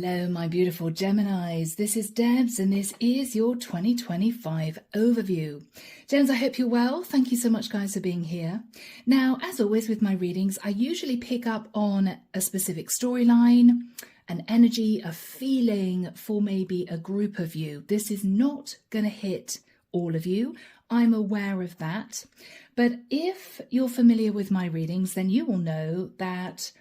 Hello, my beautiful Geminis. This is Debs, and this is your 2025 overview. Gems, I hope you're well. Thank you so much, guys, for being here. Now, as always with my readings, I usually pick up on a specific storyline, an energy, a feeling for maybe a group of you. This is not going to hit all of you. I'm aware of that. But if you're familiar with my readings, then you will know that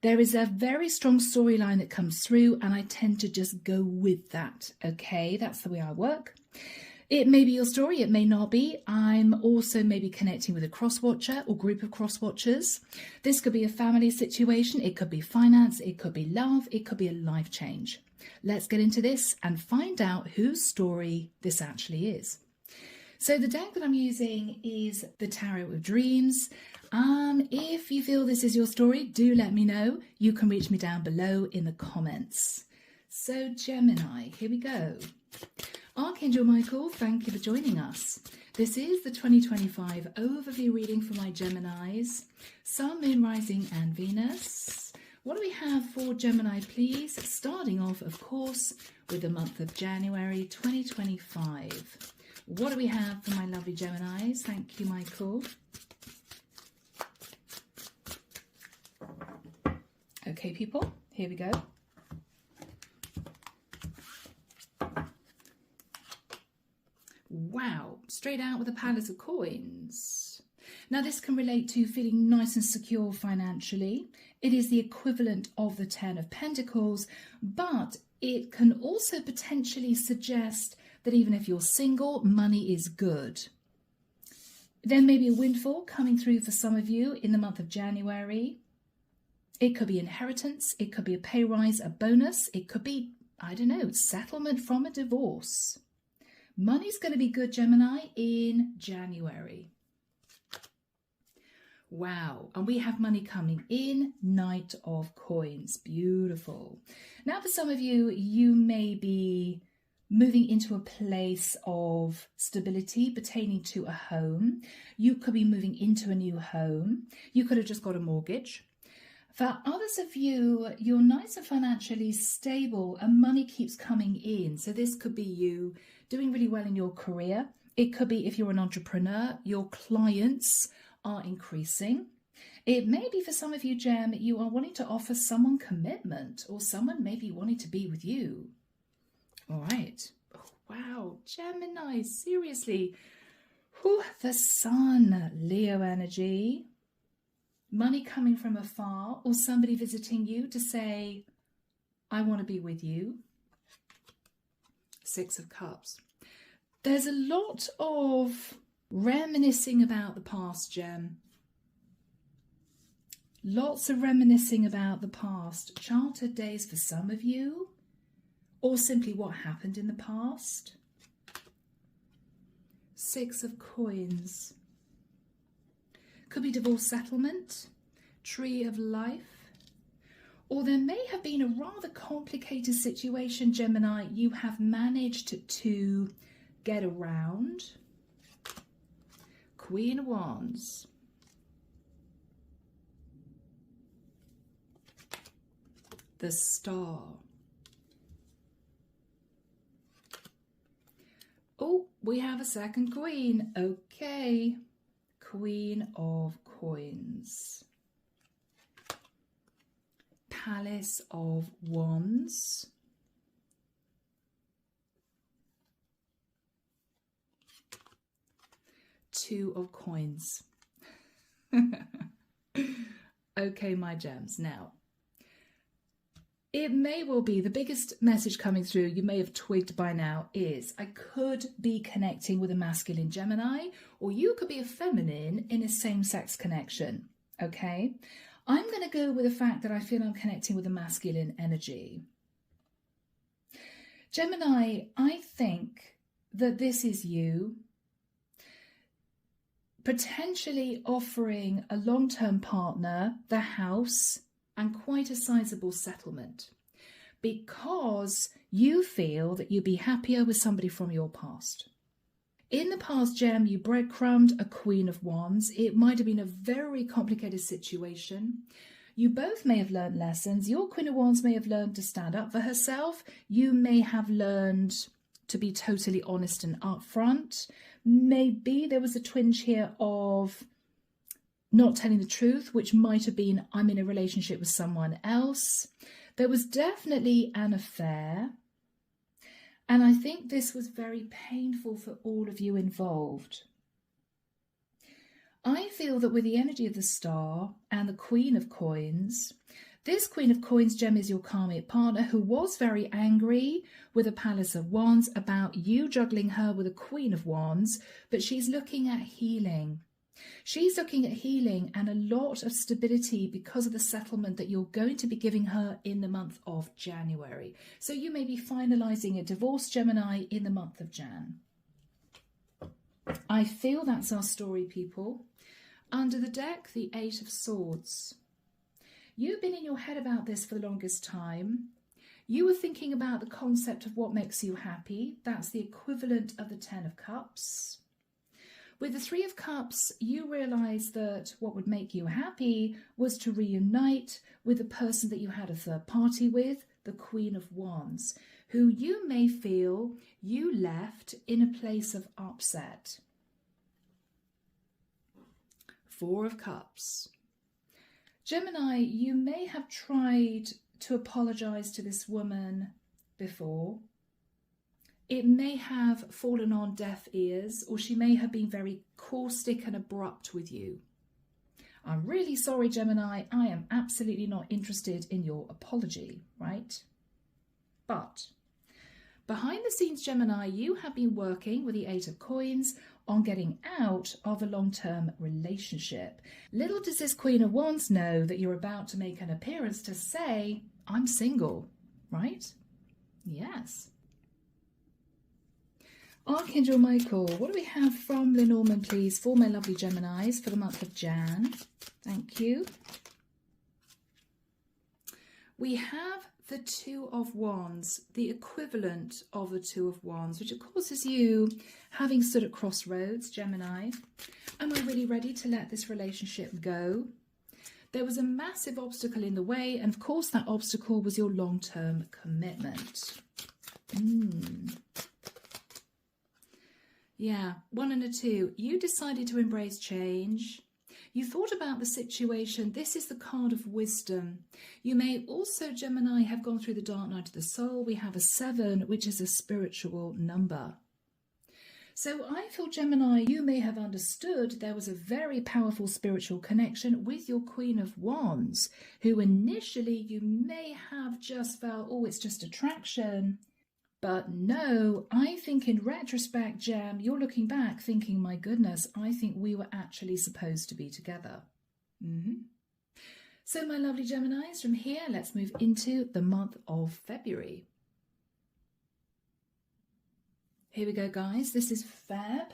there is a very strong storyline that comes through, and I tend to just go with that. Okay, that's the way I work. It may be your story, it may not be. I'm also maybe connecting with a cross-watcher or group of cross-watchers. This could be a family situation, it could be finance, it could be love, it could be a life change. Let's get into this and find out whose story this actually is. So the deck that I'm using is the Tarot of Dreams. If you feel this is your story, do let me know. You can reach me down below in the comments. So Gemini, here we go. Archangel Michael, thank you for joining us. This is the 2025 overview reading for my Geminis. Sun, Moon, Rising and Venus. What do we have for Gemini, please? Starting off, of course, with the month of January 2025. What do we have for my lovely Geminis? Thank you, Michael. Okay, people, here we go. Wow, straight out with a Palace of Coins. Now, this can relate to feeling nice and secure financially. It is the equivalent of the Ten of Pentacles, but it can also potentially suggest that even if you're single, money is good. There may be a windfall coming through for some of you in the month of January. It could be inheritance, it could be a pay rise, a bonus, it could be, I don't know, settlement from a divorce. Money's going to be good, Gemini, in January. Wow, and we have money coming in, Knight of Coins, beautiful. Now for some of you, you may be moving into a place of stability pertaining to a home. You could be moving into a new home. You could have just got a mortgage. For others of you, you're nice and financially stable and money keeps coming in. So this could be you doing really well in your career. It could be if you're an entrepreneur, your clients are increasing. It may be for some of you, Gem, you are wanting to offer someone commitment or someone maybe wanting to be with you. All right. Oh, wow, Gemini, seriously. Whew, the Sun, Leo energy. Money coming from afar or somebody visiting you to say, I want to be with you. Six of Cups. There's a lot of reminiscing about the past, Gem. Lots of reminiscing about the past. Chartered days for some of you, or simply what happened in the past. Six of Coins. Could be divorce settlement, Tree of Life, or there may have been a rather complicated situation, Gemini, you have managed to get around. Queen of Wands. The Star. Oh, we have a second queen. Okay. Queen of Coins. Palace of Wands. Two of Coins. Okay, my gems. Now, it may well be the biggest message coming through, you may have twigged by now, is I could be connecting with a masculine Gemini, or you could be a feminine in a same-sex connection, okay? I'm going to go with the fact that I feel I'm connecting with a masculine energy. Gemini, I think that this is you potentially offering a long-term partner the house and quite a sizable settlement because you feel that you'd be happier with somebody from your past. In the past, Gem, you breadcrumbed a Queen of Wands. It might have been a very complicated situation. You both may have learned lessons. Your Queen of Wands may have learned to stand up for herself. You may have learned to be totally honest and upfront. Maybe there was a twinge here of not telling the truth, which might have been, I'm in a relationship with someone else. There was definitely an affair. And I think this was very painful for all of you involved. I feel that with the energy of the Star and the Queen of Coins, this Queen of Coins gem is your karmic partner who was very angry with a Palace of Wands about you juggling her with a Queen of Wands, but she's looking at healing. She's looking at healing and a lot of stability because of the settlement that you're going to be giving her in the month of January. So you may be finalising a divorce, Gemini, in the month of Jan. I feel that's our story, people. Under the deck, the Eight of Swords. You've been in your head about this for the longest time. You were thinking about the concept of what makes you happy. That's the equivalent of the Ten of Cups. With the Three of Cups, you realised that what would make you happy was to reunite with the person that you had a third party with, the Queen of Wands, who you may feel you left in a place of upset. Four of Cups. Gemini, you may have tried to apologise to this woman before. It may have fallen on deaf ears, or she may have been very caustic and abrupt with you. I'm really sorry, Gemini. I am absolutely not interested in your apology, right? But behind the scenes, Gemini, you have been working with the Eight of Coins on getting out of a long-term relationship. Little does this Queen of Wands know that you're about to make an appearance to say, I'm single, right? Yes. Archangel Michael, what do we have from Lenormand, please, for my lovely Geminis for the month of Jan? Thank you. We have the Two of Wands, the equivalent of the Two of Wands, which of course is you having stood at crossroads, Gemini. Am I really ready to let this relationship go? There was a massive obstacle in the way, and of course that obstacle was your long-term commitment. Yeah, 1 and a 2. You decided to embrace change. You thought about the situation. This is the card of wisdom. You may also, Gemini, have gone through the dark night of the soul. We have a 7, which is a spiritual number. So I feel, Gemini, you may have understood there was a very powerful spiritual connection with your Queen of Wands, who initially you may have just felt, oh, it's just attraction. But no, I think in retrospect, Gem, you're looking back thinking, my goodness, I think we were actually supposed to be together. So my lovely Geminis, from here, let's move into the month of February. Here we go, guys. This is Feb,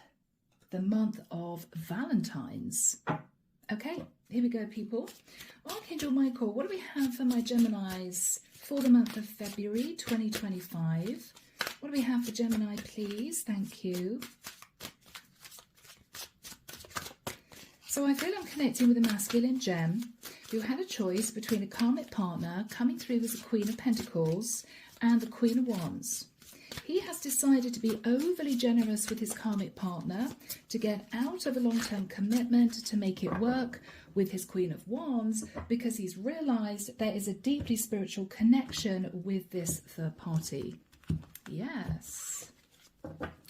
the month of Valentine's. Okay, here we go, people. Archangel Michael, what do we have for my Geminis for the month of February 2025? What do we have for Gemini, please? Thank you. So I feel I'm connecting with a masculine gem who had a choice between a karmic partner coming through as the Queen of Pentacles and the Queen of Wands. He has decided to be overly generous with his karmic partner to get out of a long-term commitment, to make it work with his Queen of Wands, because he's realised there is a deeply spiritual connection with this third party. Yes.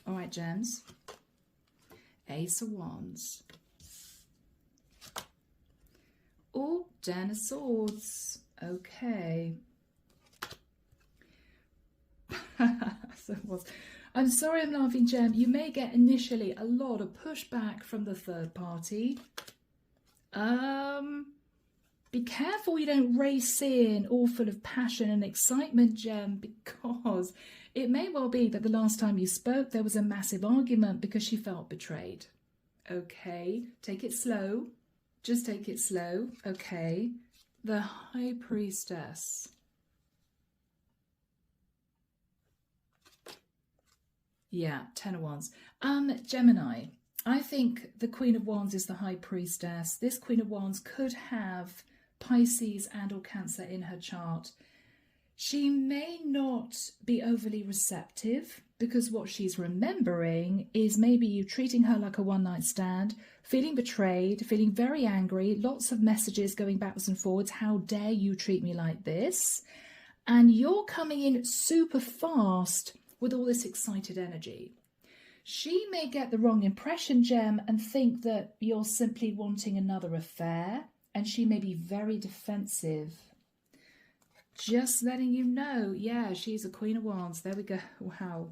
All right, gems. Ace of Wands. Oh, 10 of Swords. Okay. I'm sorry I'm laughing, Gem. You may get initially a lot of pushback from the third party. Be careful you don't race in all full of passion and excitement, Gem, because it may well be that the last time you spoke there was a massive argument because she felt betrayed. Okay, take it slow. Just take it slow. Okay. The High Priestess. Yeah, 10 of Wands. Gemini, I think the Queen of Wands is the High Priestess. This Queen of Wands could have Pisces and or Cancer in her chart, she may not be overly receptive because what she's remembering is maybe you treating her like a one-night stand, feeling betrayed, feeling very angry, lots of messages going backwards and forwards. How dare you treat me like this? And you're coming in super fast with all this excited energy. She may get the wrong impression, Gem, and think that you're simply wanting another affair, and she may be very defensive. Just letting you know, yeah, she's a Queen of Wands. There we go. Wow.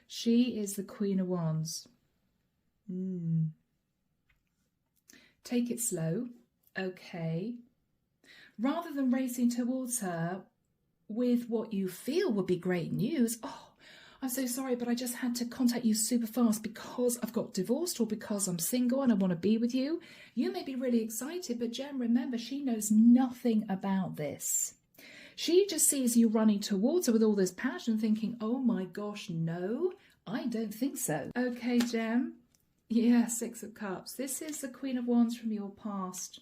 She is the Queen of Wands. Take it slow. Okay. Rather than racing towards her with what you feel would be great news. Oh, I'm so sorry, but I just had to contact you super fast because I've got divorced or because I'm single and I want to be with you. You may be really excited, but Jem, remember, she knows nothing about this. She just sees you running towards her with all this passion, thinking, oh my gosh, no, I don't think so. Okay, Jem. Yeah, Six of Cups. This is the Queen of Wands from your past.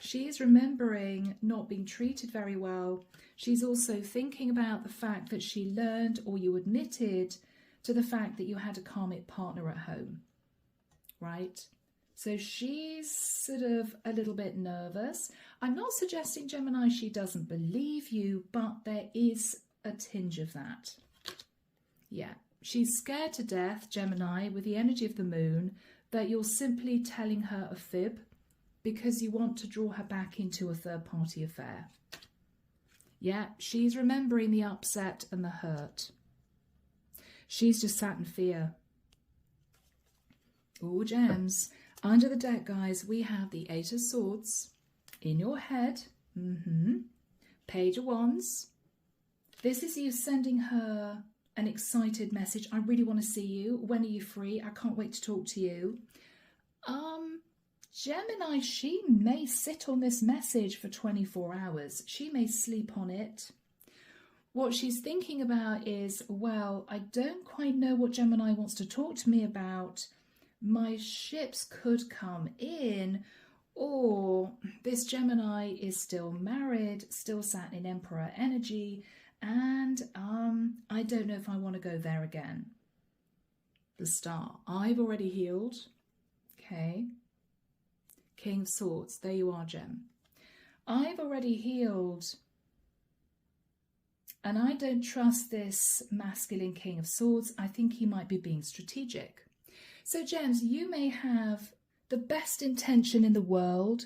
She is remembering not being treated very well. She's also thinking about the fact that she learned, or you admitted to the fact that you had a karmic partner at home, right? So she's sort of a little bit nervous. I'm not suggesting, Gemini, she doesn't believe you, but there is a tinge of that. Yeah, she's scared to death, Gemini, with the energy of the moon, that you're simply telling her a fib because you want to draw her back into a third-party affair. Yeah, she's remembering the upset and the hurt. She's just sat in fear. Oh, gems. Under the deck, guys, we have the Eight of Swords in your head. Page of Wands. This is you sending her an excited message. I really want to see you. When are you free? I can't wait to talk to you. Gemini, she may sit on this message for 24 hours. She may sleep on it. What she's thinking about is, well, I don't quite know what Gemini wants to talk to me about. My ships could come in, or this Gemini is still married, still sat in Emperor energy, and I don't know if I want to go there again. The Star. I've already healed. Okay. King of Swords. There you are, Gem. I've already healed, and I don't trust this masculine King of Swords. I think he might be being strategic. So, Gems, you may have the best intention in the world.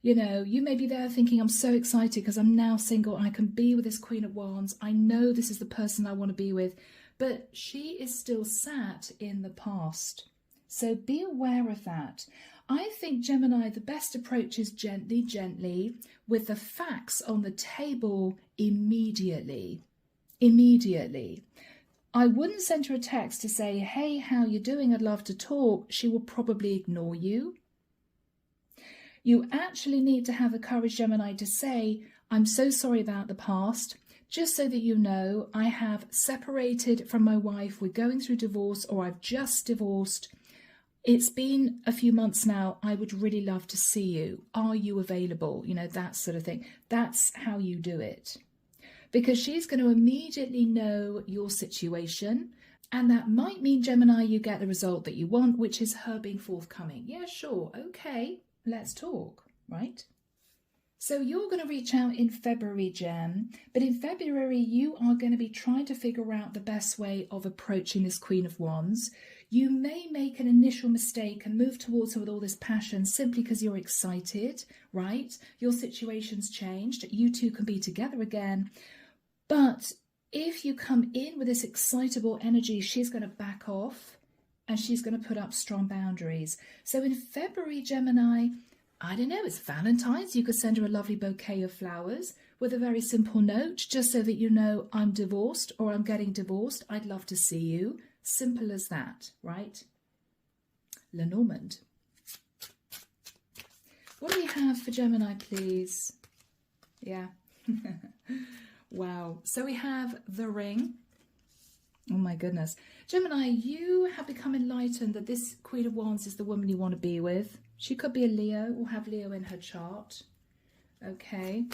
You know, you may be there thinking, I'm so excited because I'm now single. I can be with this Queen of Wands. I know this is the person I want to be with. But she is still sat in the past. So be aware of that. I think, Gemini, the best approach is gently, gently, with the facts on the table immediately. Immediately. I wouldn't send her a text to say, hey, how you doing? I'd love to talk. She will probably ignore you. You actually need to have the courage, Gemini, to say, I'm so sorry about the past. Just so that you know, I have separated from my wife. We're going through divorce, or I've just divorced. It's been a few months now. I would really love to see you. Are you available? You know, that sort of thing. That's how you do it. Because she's going to immediately know your situation. And that might mean, Gemini, you get the result that you want, which is her being forthcoming. Yeah, sure. Okay, let's talk, right? So you're going to reach out in February, Gem. But in February, you are going to be trying to figure out the best way of approaching this Queen of Wands. You may make an initial mistake and move towards her with all this passion simply because you're excited, right? Your situation's changed. You two can be together again. But if you come in with this excitable energy, she's going to back off and she's going to put up strong boundaries. So in February, Gemini, I don't know, it's Valentine's. You could send her a lovely bouquet of flowers with a very simple note, just so that you know I'm divorced or I'm getting divorced. I'd love to see you. Simple as that, right? Lenormand. What do we have for Gemini, please? Yeah. Wow. So we have the ring. Oh my goodness. Gemini, you have become enlightened that this Queen of Wands is the woman you want to be with. She could be a Leo or have Leo in her chart. Okay.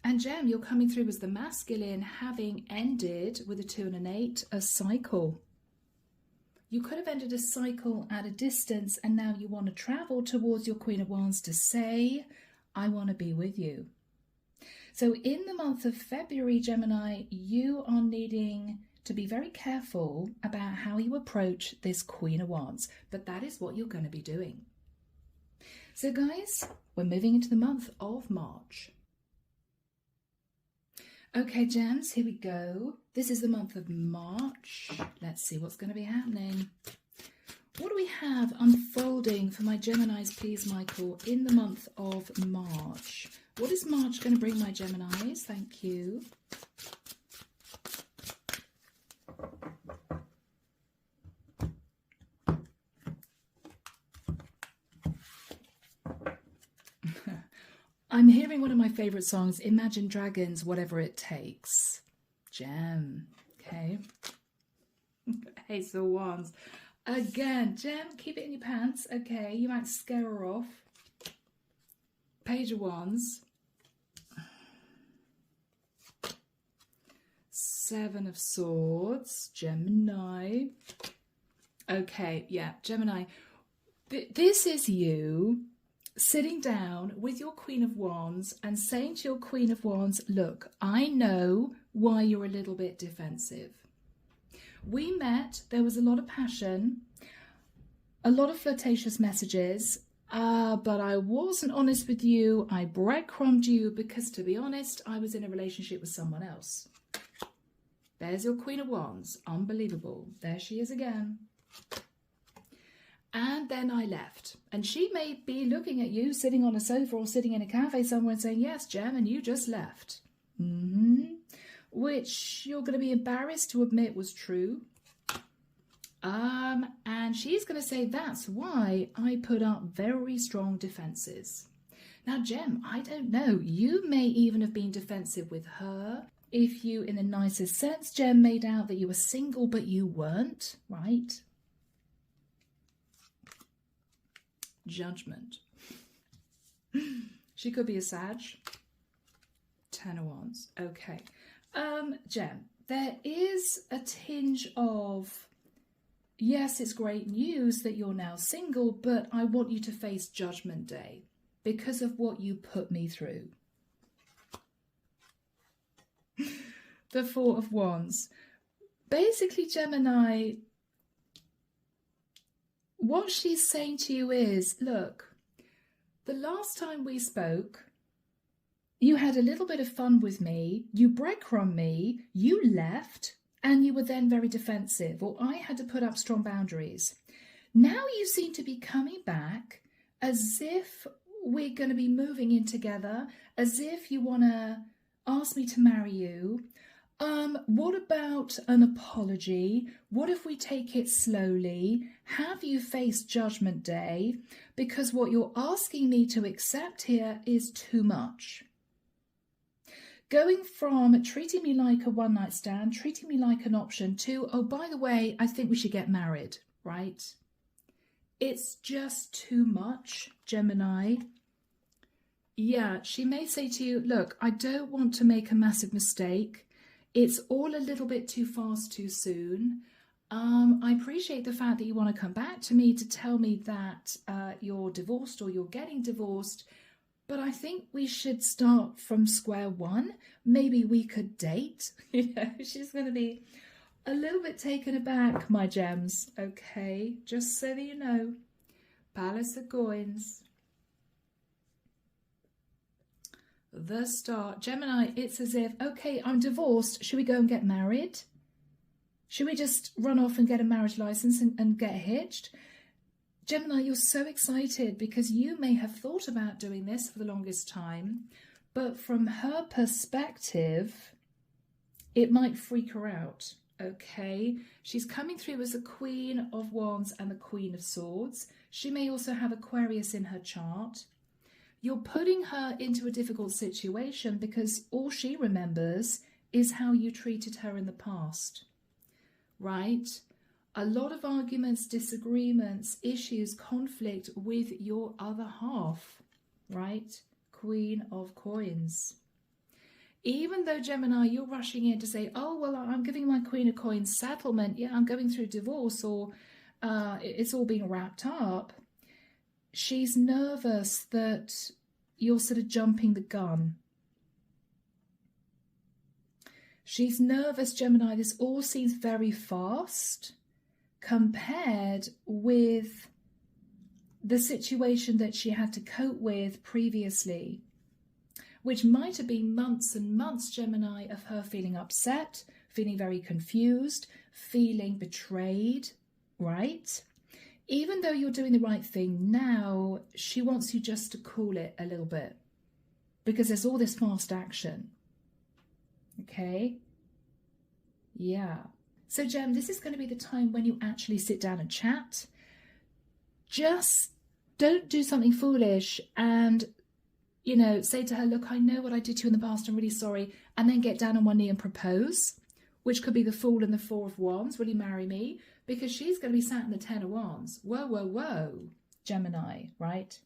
And Gem, you're coming through as the masculine, having ended with a 2 and an 8, a cycle. You could have ended a cycle at a distance, and now you want to travel towards your Queen of Wands to say, I want to be with you. So in the month of February, Gemini, you are needing to be very careful about how you approach this Queen of Wands, but that is what you're going to be doing. So guys, we're moving into the month of March. Okay, Gems, here we go. This is the month of March. Let's see what's going to be happening. What do we have unfolding for my Geminis, please, Michael, in the month of March? What is March going to bring my Geminis? Thank you. I'm hearing one of my favourite songs, Imagine Dragons, Whatever It Takes. Gem, okay. Ace of Wands. Again, Gem, keep it in your pants. Okay, you might scare her off. Page of Wands. 7 of Swords. Gemini. Okay, yeah, Gemini. This is you sitting down with your Queen of Wands and saying to your Queen of Wands, look, I know why you're a little bit defensive. We met, there was a lot of passion, a lot of flirtatious messages, but I wasn't honest with you. I breadcrumbed you because, to be honest, I was in a relationship with someone else. There's your Queen of Wands. Unbelievable. There she is again. And then I left. And she may be looking at you sitting on a sofa or sitting in a cafe somewhere and saying, yes, Gem, and you just left. Which you're going to be embarrassed to admit was true. And she's going to say, that's why I put up very strong defenses. Now, Gem, I don't know. You may even have been defensive with her. If you, in the nicest sense, Gem, made out that you were single, but you weren't, right? Judgment. She could be a Sag. 10 of Wands. Okay. Gem, there is a tinge of, yes, it's great news that you're now single, but I want you to face Judgment Day because of what you put me through. The 4 of Wands. Basically, Gemini, what she's saying to you is, look, the last time we spoke, you had a little bit of fun with me, you breadcrumbed me, you left, and you were then very defensive, or I had to put up strong boundaries. Now you seem to be coming back as if we're going to be moving in together, as if you want to ask me to marry you. What about an apology? What if we take it slowly? Have you faced Judgment Day? Because what you're asking me to accept here is too much. Going from treating me like a one-night stand, treating me like an option, to, oh, by the way, I think we should get married, right? It's just too much, Gemini. Yeah, she may say to you, look, I don't want to make a massive mistake. It's all a little bit too fast, too soon. I appreciate the fact that you want to come back to me to tell me that you're divorced or you're getting divorced, but I think we should start from square one. Maybe we could date. You know, she's going to be a little bit taken aback, my gems. Okay, just so that you know. Palace of Coins. The Star. Gemini, it's as if, okay, I'm divorced. Should we go and get married? Should we just run off and get a marriage license and get hitched? Gemini, you're so excited because you may have thought about doing this for the longest time, but from her perspective, it might freak her out, okay? She's coming through as the Queen of Wands and the Queen of Swords. She may also have Aquarius in her chart. You're putting her into a difficult situation because all she remembers is how you treated her in the past, right? A lot of arguments, disagreements, issues, conflict with your other half, right? Queen of Coins. Even though, Gemini, you're rushing in to say, oh, well, I'm giving my Queen of Coins settlement. Yeah, I'm going through divorce, or it's all being wrapped up. She's nervous that you're sort of jumping the gun. She's nervous, Gemini. This all seems very fast compared with the situation that she had to cope with previously, which might have been months and months, Gemini, of her feeling upset, feeling very confused, feeling betrayed, right? Even though you're doing the right thing now, she wants you just to cool it a little bit because there's all this fast action. Okay? Yeah. So, Gem, this is going to be the time when you actually sit down and chat. Just don't do something foolish and, you know, say to her, look, I know what I did to you in the past, I'm really sorry, and then get down on one knee and propose, which could be the Fool and the Four of Wands. Will you marry me? Because she's going to be sat in the Ten of Wands. Whoa, whoa, whoa, Gemini, right?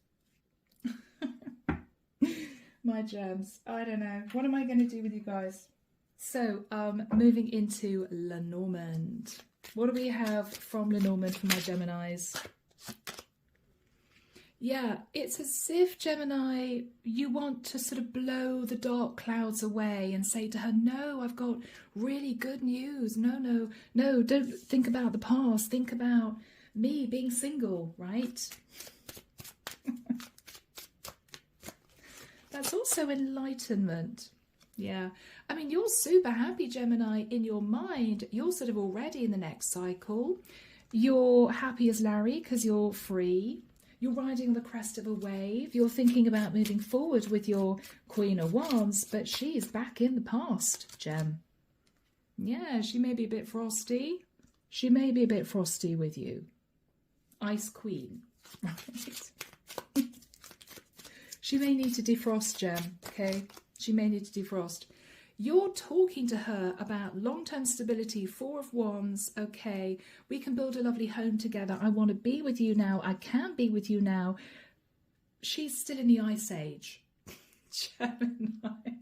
My gems, I don't know. What am I going to do with you guys? So, moving into Lenormand. What do we have from Lenormand for my Geminis? Yeah, it's as if, Gemini, you want to sort of blow the dark clouds away and say to her, no, I've got really good news. No, don't think about the past. Think about me being single, right? That's also enlightenment. Yeah. I mean, you're super happy, Gemini, in your mind. You're sort of already in the next cycle. You're happy as Larry because you're free. You're riding on the crest of a wave. You're thinking about moving forward with your Queen of Wands, but she is back in the past, Gem. Yeah, she may be a bit frosty. She may be a bit frosty with you. Ice Queen, right? She may need to defrost, Gem, okay? She may need to defrost. You're talking to her about long-term stability, Four of Wands, okay, we can build a lovely home together. I want to be with you now. I can be with you now. She's still in the Ice Age, Gemini.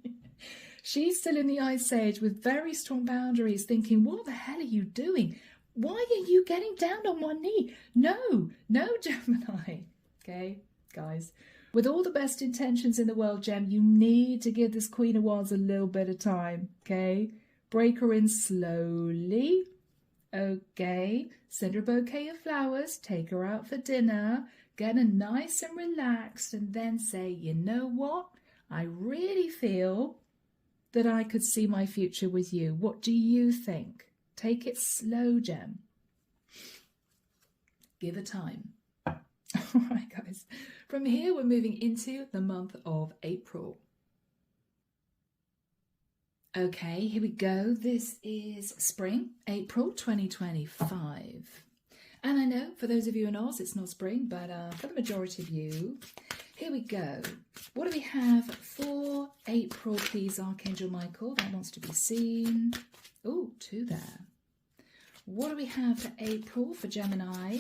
She's still in the Ice Age with very strong boundaries, thinking, what the hell are you doing? Why are you getting down on one knee? No, Gemini. Okay, guys. With all the best intentions in the world, Gem, you need to give this Queen of Wands a little bit of time, okay? Break her in slowly, okay? Send her a bouquet of flowers, take her out for dinner, get her nice and relaxed, and then say, you know what? I really feel that I could see my future with you. What do you think? Take it slow, Gem. Give her time. All right, guys. From here, we're moving into the month of April. Okay, here we go. This is spring, April 2025. And I know for those of you in Oz, it's not spring, but for the majority of you, here we go. What do we have for April, please, Archangel Michael? That wants to be seen. Oh, two there. What do we have for April for Gemini?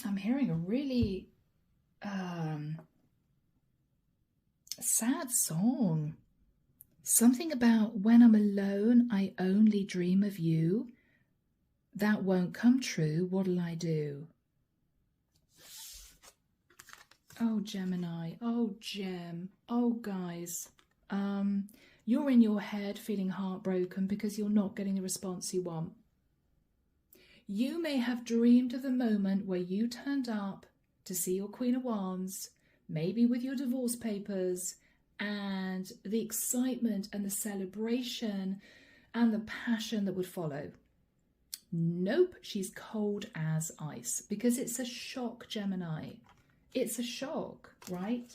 I'm hearing a really sad song. Something about when I'm alone, I only dream of you. That won't come true. What'll I do? Oh, Gemini. Oh, Gem. Oh, guys. You're in your head feeling heartbroken because you're not getting the response you want. You may have dreamed of the moment where you turned up to see your Queen of Wands, maybe with your divorce papers, and the excitement and the celebration and the passion that would follow. Nope, she's cold as ice because it's a shock, Gemini. It's a shock, right?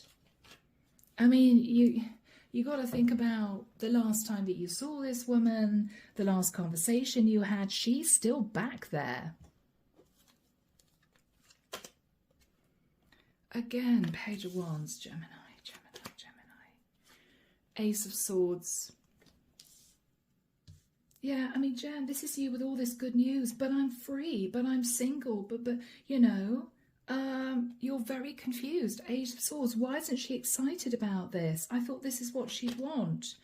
I mean, you got to think about the last time that you saw this woman, the last conversation you had. She's still back there. Again, Page of Wands, Gemini, Gemini, Gemini. Ace of Swords. Yeah, I mean, Jen, this is you with all this good news, but I'm free, but I'm single, but you know, you're very confused. Ace of Swords, why isn't she excited about this? I thought this is what she'd want.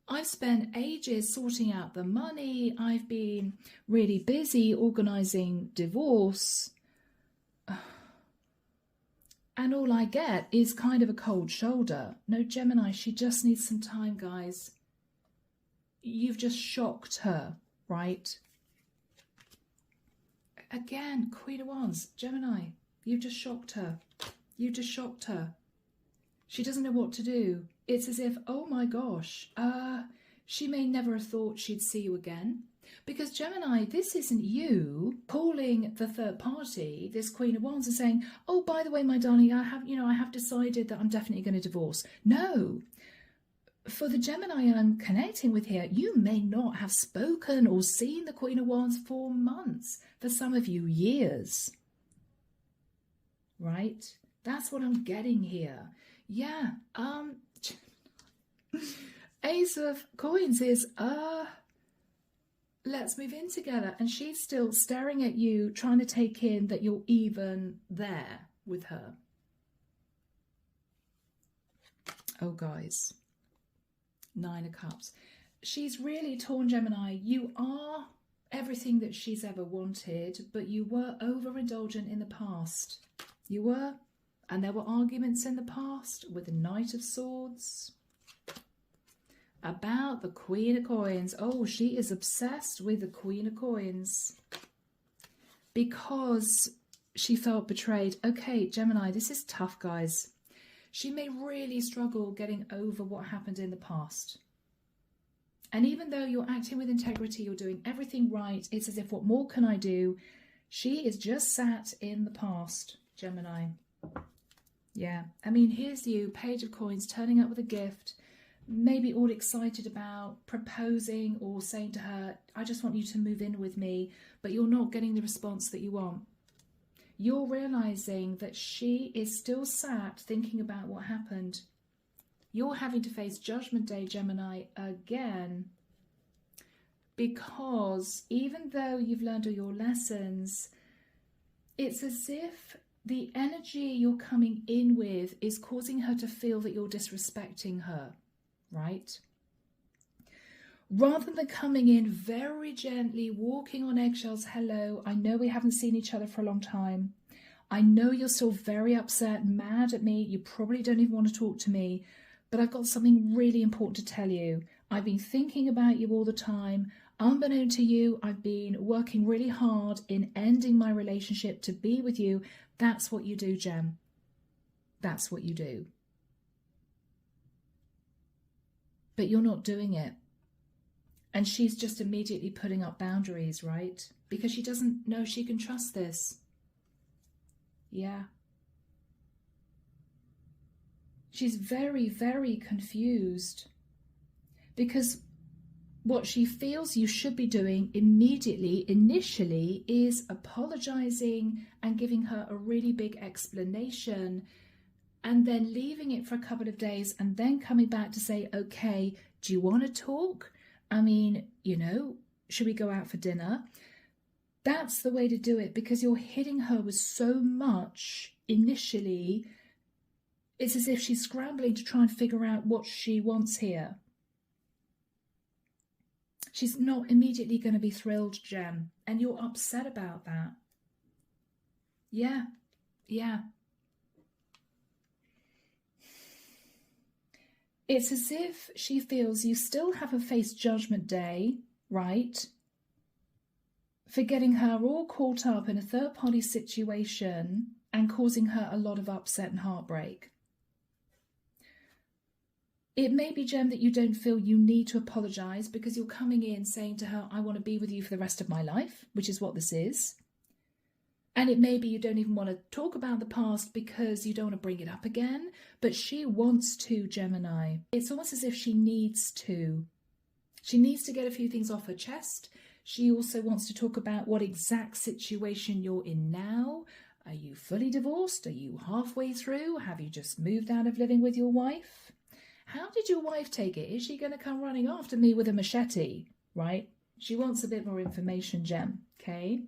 I've spent ages sorting out the money. I've been really busy organising divorce. And all I get is kind of a cold shoulder. No, Gemini, she just needs some time, guys. You've just shocked her, right? Again, Queen of Wands, Gemini, you've just shocked her. You just shocked her. She doesn't know what to do. It's as if, oh my gosh, she may never have thought she'd see you again. Because Gemini, this isn't you calling the third party, this Queen of Wands, and saying, oh, by the way, my darling, I have decided that I'm definitely going to divorce. No. For the Gemini I'm connecting with here, you may not have spoken or seen the Queen of Wands for months. For some of you, years. Right? That's what I'm getting here. Yeah. Ace of Coins is, let's move in together. And she's still staring at you, trying to take in that you're even there with her. Oh, guys. Nine of Cups. She's really torn, Gemini. You are everything that she's ever wanted, but you were overindulgent in the past. You were. And there were arguments in the past with the Knight of Swords about the Queen of Coins. Oh, she is obsessed with the Queen of Coins because she felt betrayed. Okay, Gemini, this is tough, guys. She may really struggle getting over what happened in the past. And even though you're acting with integrity, you're doing everything right, it's as if, what more can I do? She is just sat in the past, Gemini. Yeah, I mean, here's you, Page of Coins, turning up with a gift, maybe all excited about proposing or saying to her, I just want you to move in with me, but you're not getting the response that you want. You're realizing that she is still sat thinking about what happened. You're having to face Judgment Day, Gemini, again, because even though you've learned all your lessons, it's as if the energy you're coming in with is causing her to feel that you're disrespecting her, right? Rather than coming in very gently, walking on eggshells, hello, I know we haven't seen each other for a long time. I know you're still very upset, mad at me. You probably don't even want to talk to me, but I've got something really important to tell you. I've been thinking about you all the time. Unbeknown to you, I've been working really hard in ending my relationship to be with you. That's what you do, Gem. That's what you do. But you're not doing it. And she's just immediately putting up boundaries, right? Because she doesn't know she can trust this. Yeah. She's very, very confused. Because what she feels you should be doing immediately, initially, is apologizing and giving her a really big explanation, and then leaving it for a couple of days and then coming back to say, okay, do you want to talk? I mean, you know, should we go out for dinner? That's the way to do it, because you're hitting her with so much initially. It's as if she's scrambling to try and figure out what she wants here. She's not immediately going to be thrilled, Gem, and you're upset about that. Yeah, yeah. It's as if she feels you still haven't faced Judgment Day, right? For getting her all caught up in a third-party situation and causing her a lot of upset and heartbreak. It may be, Gem, that you don't feel you need to apologise because you're coming in saying to her, I want to be with you for the rest of my life, which is what this is. And it may be you don't even want to talk about the past because you don't want to bring it up again, but she wants to, Gemini. It's almost as if she needs to. She needs to get a few things off her chest. She also wants to talk about what exact situation you're in now. Are you fully divorced? Are you halfway through? Have you just moved out of living with your wife? How did your wife take it? Is she going to come running after me with a machete? Right? She wants a bit more information, Gem. Okay?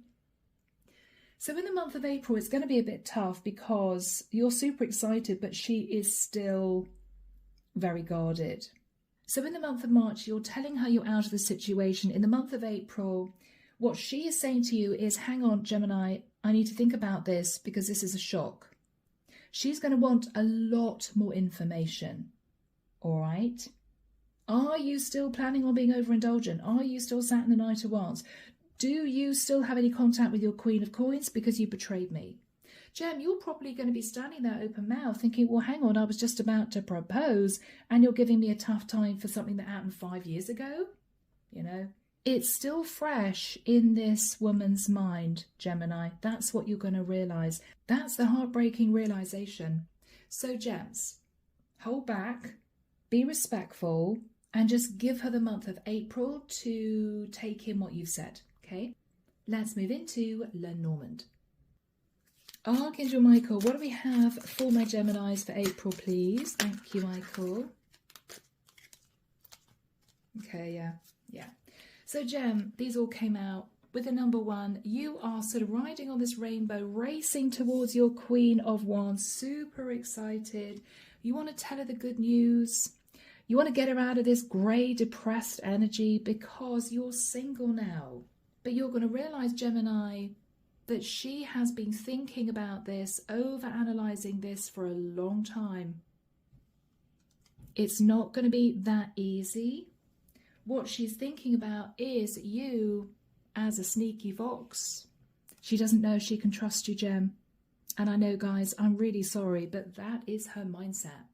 So in the month of April, it's going to be a bit tough because you're super excited, but she is still very guarded. So in the month of March, you're telling her you're out of the situation. In the month of April, what she is saying to you is, hang on, Gemini, I need to think about this because this is a shock. She's going to want a lot more information. All right. Are you still planning on being overindulgent? Are you still sat in the Knight of Wands? Do you still have any contact with your Queen of Coins because you betrayed me? Gem, you're probably going to be standing there open mouth thinking, well, hang on, I was just about to propose and you're giving me a tough time for something that happened 5 years ago. You know, it's still fresh in this woman's mind, Gemini. That's what you're going to realise. That's the heartbreaking realisation. So, Gems, hold back. Be respectful and just give her the month of April to take in what you've said, okay? Let's move into Lenormand. Archangel Michael, what do we have for my Geminis for April, please? Thank you, Michael. Okay, yeah. So, Gem, these all came out with the number 1. You are sort of riding on this rainbow, racing towards your Queen of Wands, super excited. You want to tell her the good news. You want to get her out of this grey, depressed energy because you're single now. But you're going to realise, Gemini, that she has been thinking about this, over-analysing this for a long time. It's not going to be that easy. What she's thinking about is you as a sneaky fox. She doesn't know she can trust you, Gem. And I know, guys, I'm really sorry, but that is her mindset.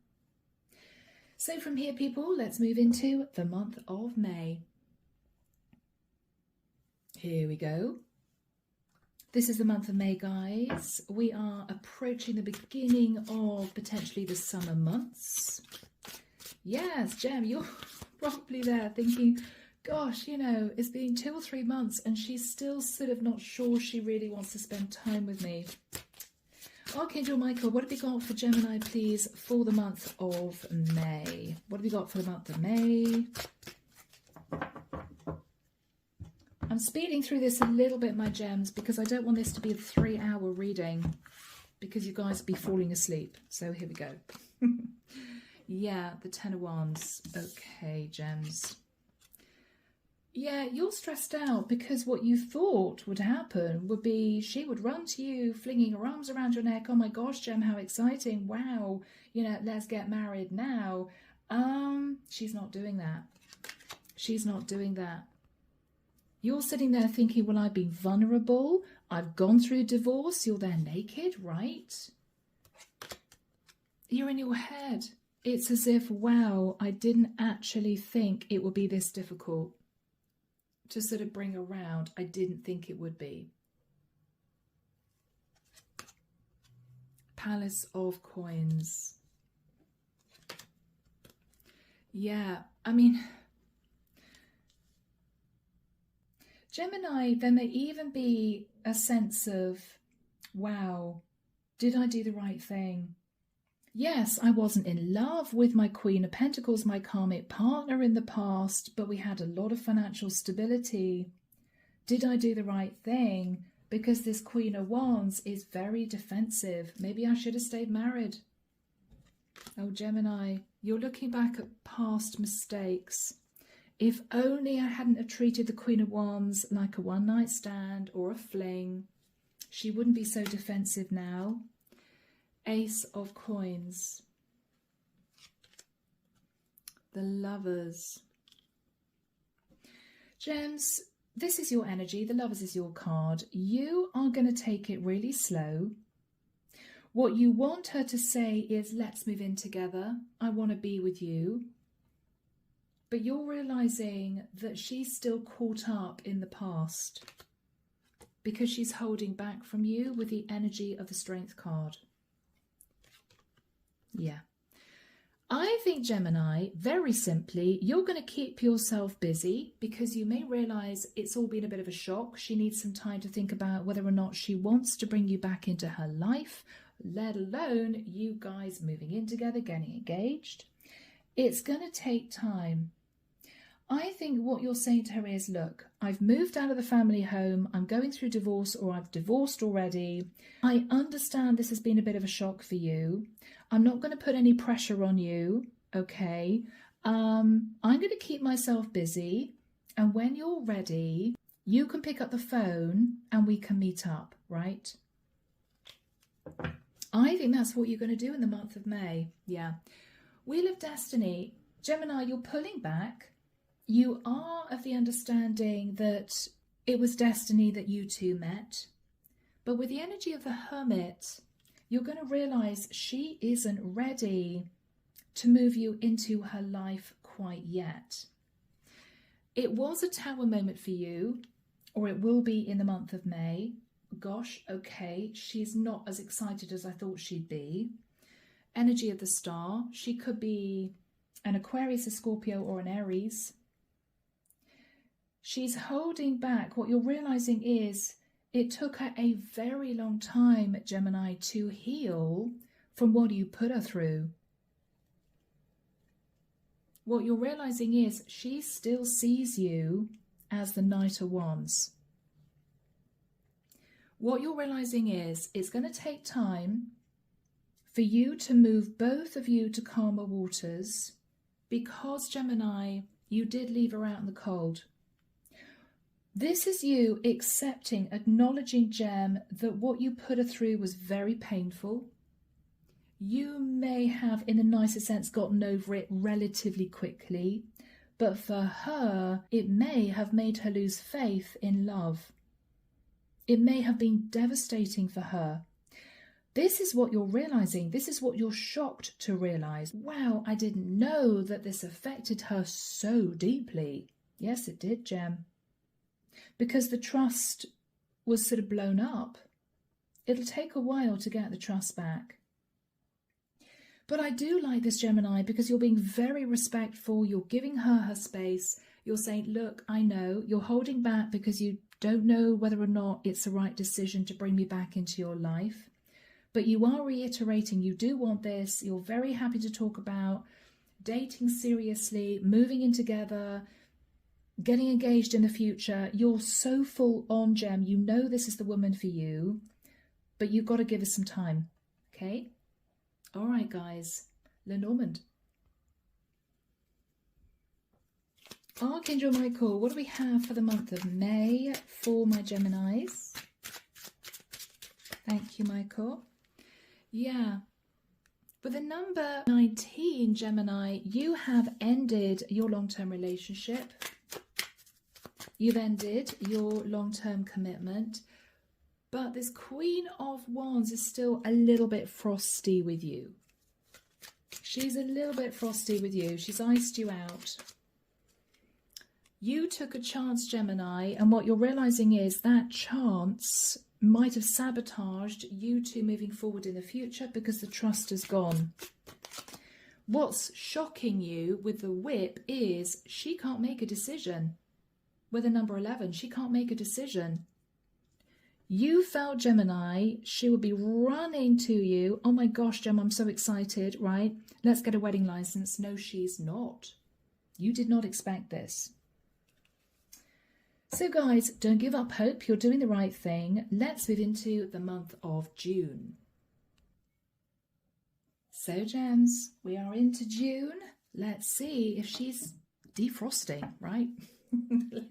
So from here, people, let's move into the month of May. Here we go. This is the month of May, guys. We are approaching the beginning of potentially the summer months. Yes, Gem, you're probably there thinking, gosh, you know, it's been 2 or 3 months and she's still sort of not sure she really wants to spend time with me. Archangel Michael, what have we got for Gemini, please, for the month of May? What have we got for the month of May? I'm speeding through this a little bit, my gems, because I don't want this to be a 3-hour reading because you guys will be falling asleep. So here we go. Yeah, the 10 of Wands. Okay, gems. Yeah, you're stressed out because what you thought would happen would be she would run to you, flinging her arms around your neck. Oh my gosh, Gem, how exciting. Wow, you know, let's get married now. She's not doing that. She's not doing that. You're sitting there thinking, well, I've been vulnerable. I've gone through divorce. You're there naked, right? You're in your head. It's as if, wow, I didn't actually think it would be this difficult to sort of bring around. I didn't think it would be. Palace of Coins. Yeah, I mean, Gemini, there may even be a sense of, wow, did I do the right thing? Yes, I wasn't in love with my Queen of Pentacles, my karmic partner in the past, but we had a lot of financial stability. Did I do the right thing? Because this Queen of Wands is very defensive. Maybe I should have stayed married. Oh, Gemini, you're looking back at past mistakes. If only I hadn't have treated the Queen of Wands like a one-night stand or a fling, she wouldn't be so defensive now. Ace of Coins. The Lovers. Gems, this is your energy. The Lovers is your card. You are going to take it really slow. What you want her to say is, let's move in together. I want to be with you. But you're realizing that she's still caught up in the past because she's holding back from you with the energy of the Strength card. Yeah. I think, Gemini, very simply, you're going to keep yourself busy because you may realize it's all been a bit of a shock. She needs some time to think about whether or not she wants to bring you back into her life, let alone you guys moving in together, getting engaged. It's going to take time. I think what you're saying to her is, look, I've moved out of the family home, I'm going through divorce, or I've divorced already. I understand this has been a bit of a shock for you. I'm not going to put any pressure on you, okay? I'm going to keep myself busy, and when you're ready, you can pick up the phone and we can meet up, right? I think that's what you're going to do in the month of May. Yeah. Wheel of Destiny. Gemini, you're pulling back. You are of the understanding that it was destiny that you two met. But with the energy of the Hermit, you're going to realize she isn't ready to move you into her life quite yet. It was a Tower moment for you, or it will be in the month of May. Gosh, okay, she's not as excited as I thought she'd be. Energy of the Star. She could be an Aquarius, a Scorpio, or an Aries. She's holding back. What you're realizing is it took her a very long time, Gemini, to heal from what you put her through. What you're realizing is she still sees you as the Knight of Wands. What you're realizing is it's going to take time for you to move both of you to calmer waters because, Gemini, you did leave her out in the cold. This is you accepting, acknowledging, Gem, that what you put her through was very painful. You may have, in the nicest sense, gotten over it relatively quickly, but for her, it may have made her lose faith in love. It may have been devastating for her. This is what you're realizing. This is what you're shocked to realize. Wow, I didn't know that this affected her so deeply. Yes, it did, Gem. Because the trust was sort of blown up. It'll take a while to get the trust back. But I do like this, Gemini, because you're being very respectful. You're giving her her space. You're saying, look, I know you're holding back because you don't know whether or not it's the right decision to bring me back into your life. But you are reiterating you do want this. You're very happy to talk about dating seriously, moving in together, getting engaged in the future. You're so full on, Gem. You know this is the woman for you, but you've got to give us some time, okay? All right, guys. Lenormand. Archangel Michael, what do we have for the month of May for my Geminis? Thank you, Michael. Yeah. With the number 19, Gemini, you have ended your long-term relationship. You've ended your long-term commitment, but this Queen of Wands is still a little bit frosty with you. She's a little bit frosty with you. She's iced you out. You took a chance, Gemini, and what you're realizing is that chance might have sabotaged you two moving forward in the future because the trust is gone. What's shocking you with the whip is she can't make a decision. With a number 11, she can't make a decision. You felt, Gemini, she would be running to you. Oh my gosh, Gem, I'm so excited, right? Let's get a wedding license. No, she's not. You did not expect this. So guys, don't give up hope. You're doing the right thing. Let's move into the month of June. So, Gems, we are into June. Let's see if she's defrosting, right?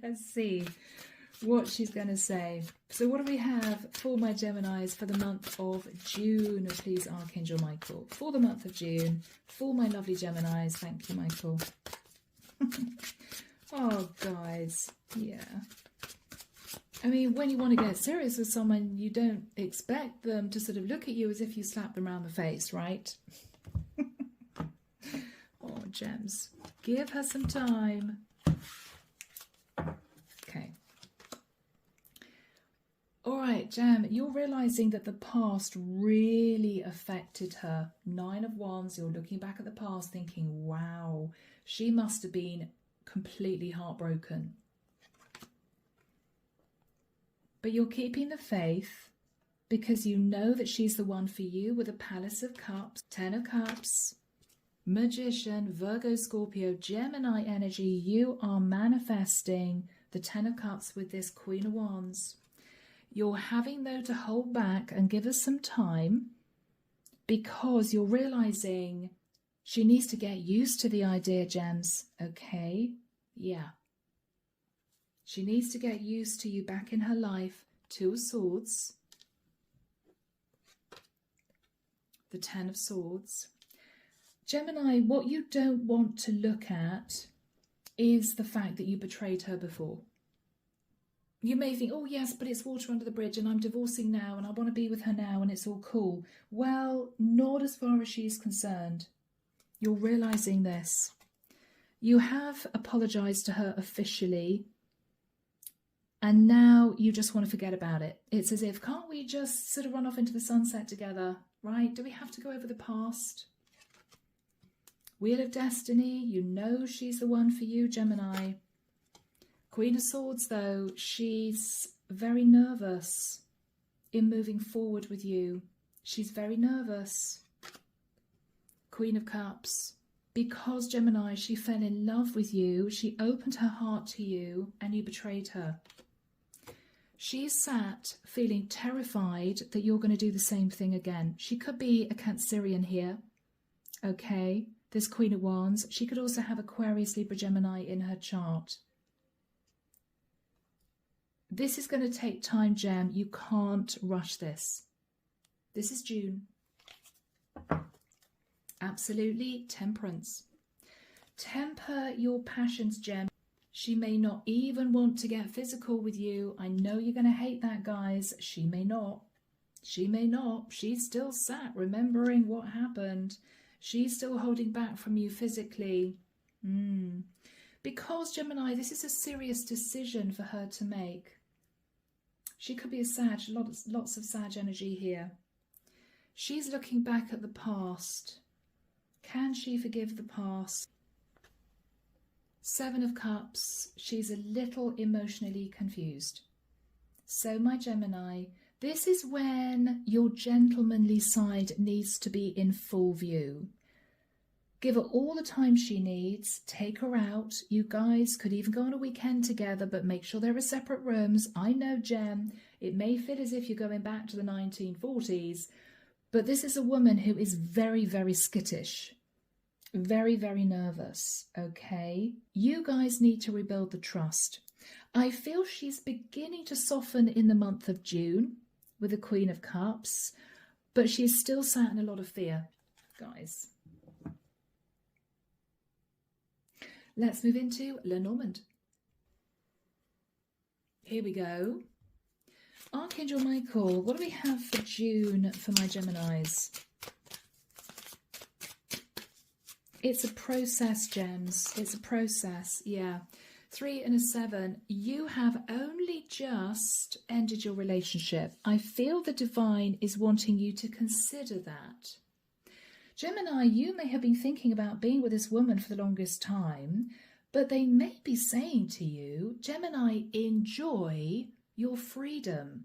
Let's see what she's going to say. So what do we have for my Geminis for the month of June? Please, Archangel Michael. For the month of June, for my lovely Geminis. Thank you, Michael. Oh, guys. Yeah. I mean, when you want to get serious with someone, you don't expect them to sort of look at you as if you slapped them around the face, right? Oh, Gems. Give her some time. Okay. All right, Gem, you're realizing that the past really affected her. 9 of Wands, you're looking back at the past thinking, wow, she must have been completely heartbroken. But you're keeping the faith because you know that she's the one for you with a Palace of Cups, 10 of Cups, Magician, Virgo, Scorpio, Gemini energy. You are manifesting the 10 of Cups with this Queen of Wands. You're having, though, to hold back and give us some time because you're realizing she needs to get used to the idea, Gems. Okay? Yeah. She needs to get used to you back in her life. 2 of Swords. The 10 of Swords. Gemini, what you don't want to look at is the fact that you betrayed her before. You may think, oh yes, but it's water under the bridge and I'm divorcing now and I want to be with her now and it's all cool. Well, not as far as she's concerned. You're realizing this. You have apologized to her officially and now you just want to forget about it. It's as if, can't we just sort of run off into the sunset together, right? Do we have to go over the past? Wheel of Destiny, you know she's the one for you, Gemini. Queen of Swords, though, she's very nervous in moving forward with you. She's very nervous. Queen of Cups. Because, Gemini, she fell in love with you, she opened her heart to you, and you betrayed her. She's sat feeling terrified that you're going to do the same thing again. She could be a Cancerian here, okay? This Queen of Wands. She could also have Aquarius, Libra, Gemini in her chart. This is going to take time, Gem. You can't rush this. This is June. Absolutely. Temperance. Temper your passions, Gem. She may not even want to get physical with you. I know you're going to hate that, guys. She may not. She may not. She's still sat remembering what happened. She's still holding back from you physically. Because, Gemini, this is a serious decision for her to make. She could be a Sag, lots of Sag energy here. She's looking back at the past. Can she forgive the past? 7 of Cups. She's a little emotionally confused. So, my Gemini, this is when your gentlemanly side needs to be in full view. Give her all the time she needs. Take her out. You guys could even go on a weekend together, but make sure there are separate rooms. I know, Gem, it may feel as if you're going back to the 1940s, but this is a woman who is very, very skittish. Very, very nervous, okay? You guys need to rebuild the trust. I feel she's beginning to soften in the month of June with the Queen of Cups, but she's still sat in a lot of fear, guys. Let's move into Lenormand. Here we go. Archangel Michael, what do we have for June for my Geminis? It's a process, Gems. It's a process, yeah. 3 and a 7. You have only just ended your relationship. I feel the divine is wanting you to consider that. Gemini, you may have been thinking about being with this woman for the longest time, but they may be saying to you, Gemini, enjoy your freedom.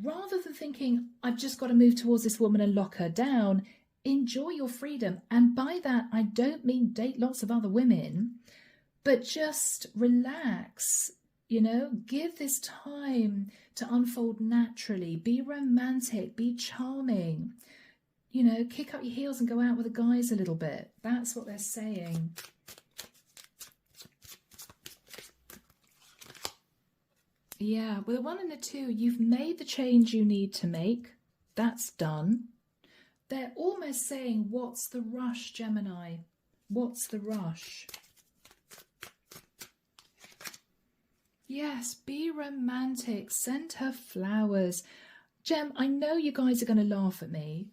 Rather than thinking, I've just got to move towards this woman and lock her down, enjoy your freedom. And by that, I don't mean date lots of other women, but just relax, you know, give this time to unfold naturally. Be romantic, be charming. You know, kick up your heels and go out with the guys a little bit. That's what they're saying. Yeah, with the 1 and the 2, you've made the change you need to make. That's done. They're almost saying, what's the rush, Gemini? What's the rush? Yes, be romantic. Send her flowers. Gem, I know you guys are going to laugh at me,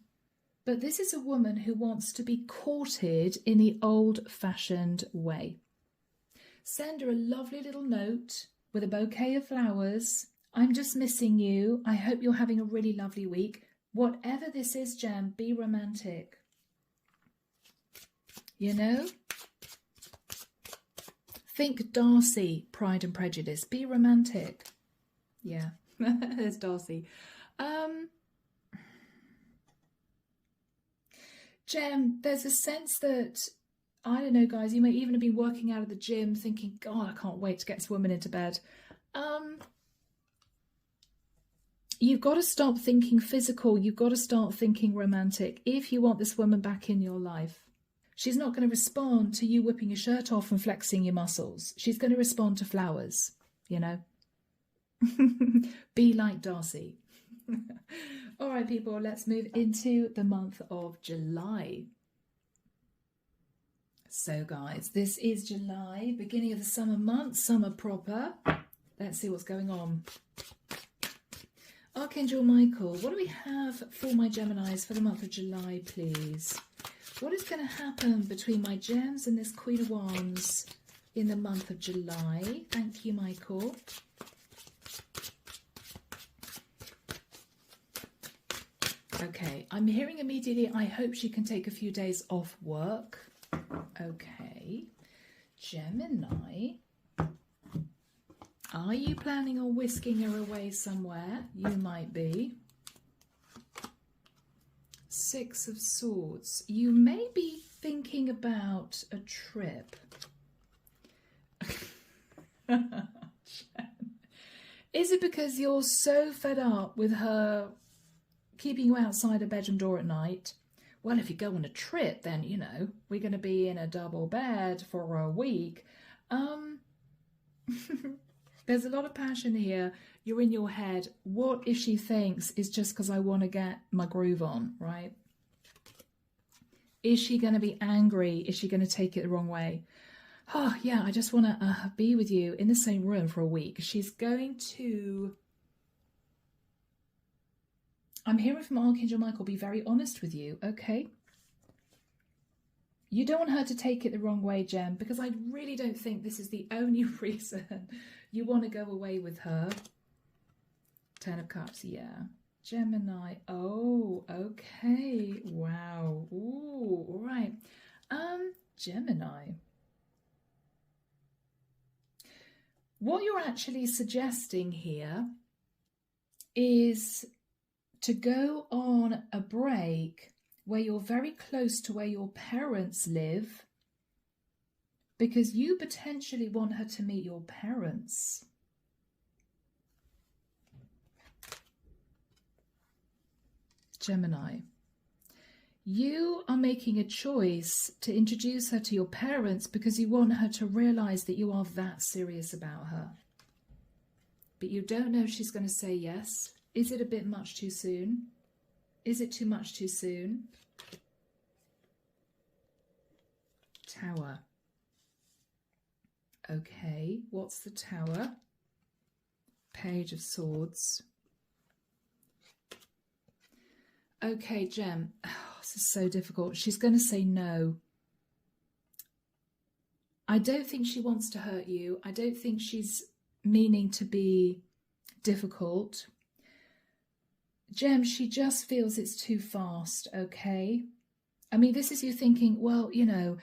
But this is a woman who wants to be courted in the old-fashioned way. Send her a lovely little note with a bouquet of flowers. I'm just missing you. I hope you're having a really lovely week. Whatever this is, Gem, be romantic. You know? Think Darcy, Pride and Prejudice. Be romantic. Yeah, there's Darcy. Gem, there's a sense that, I don't know, guys, you may even have been working out of the gym thinking, God, I can't wait to get this woman into bed. You've got to stop thinking physical. You've got to start thinking romantic if you want this woman back in your life. She's not going to respond to you whipping your shirt off and flexing your muscles. She's going to respond to flowers, you know. Be like Darcy. All right, people, let's move into the month of July. So, guys, this is July, beginning of the summer month, summer proper. Let's see what's going on. Archangel Michael, what do we have for my Geminis for the month of July, please? What is going to happen between my gems and this Queen of Wands in the month of July? Thank you, Michael. Okay, I'm hearing immediately, I hope she can take a few days off work. Okay, Gemini. Are you planning on whisking her away somewhere? You might be. Six of Swords. You may be thinking about a trip. Is it because you're so fed up with her keeping you outside a bedroom door at night? Well, if you go on a trip, then, you know, we're going to be in a double bed for a week. There's a lot of passion here. You're in your head. What if she thinks it's just because I want to get my groove on, right? Is she going to be angry? Is she going to take it the wrong way? Oh, yeah, I just want to be with you in the same room for a week. She's going to... I'm hearing from Archangel Michael, be very honest with you, okay? You don't want her to take it the wrong way, Gem, because I really don't think this is the only reason you want to go away with her. Ten of Cups, yeah. Gemini, oh, okay, wow, ooh, all right. Gemini. What you're actually suggesting here is to go on a break where you're very close to where your parents live, because you potentially want her to meet your parents. Gemini, you are making a choice to introduce her to your parents because you want her to realize that you are that serious about her. But you don't know if she's going to say yes. Is it a bit much too soon? Is it too much too soon? Tower. Okay, what's the Tower? Page of Swords. Okay, Gem. Oh, this is so difficult. She's going to say no. I don't think she wants to hurt you. I don't think she's meaning to be difficult. Gem, she just feels it's too fast, okay? I mean, this is you thinking, well, you know,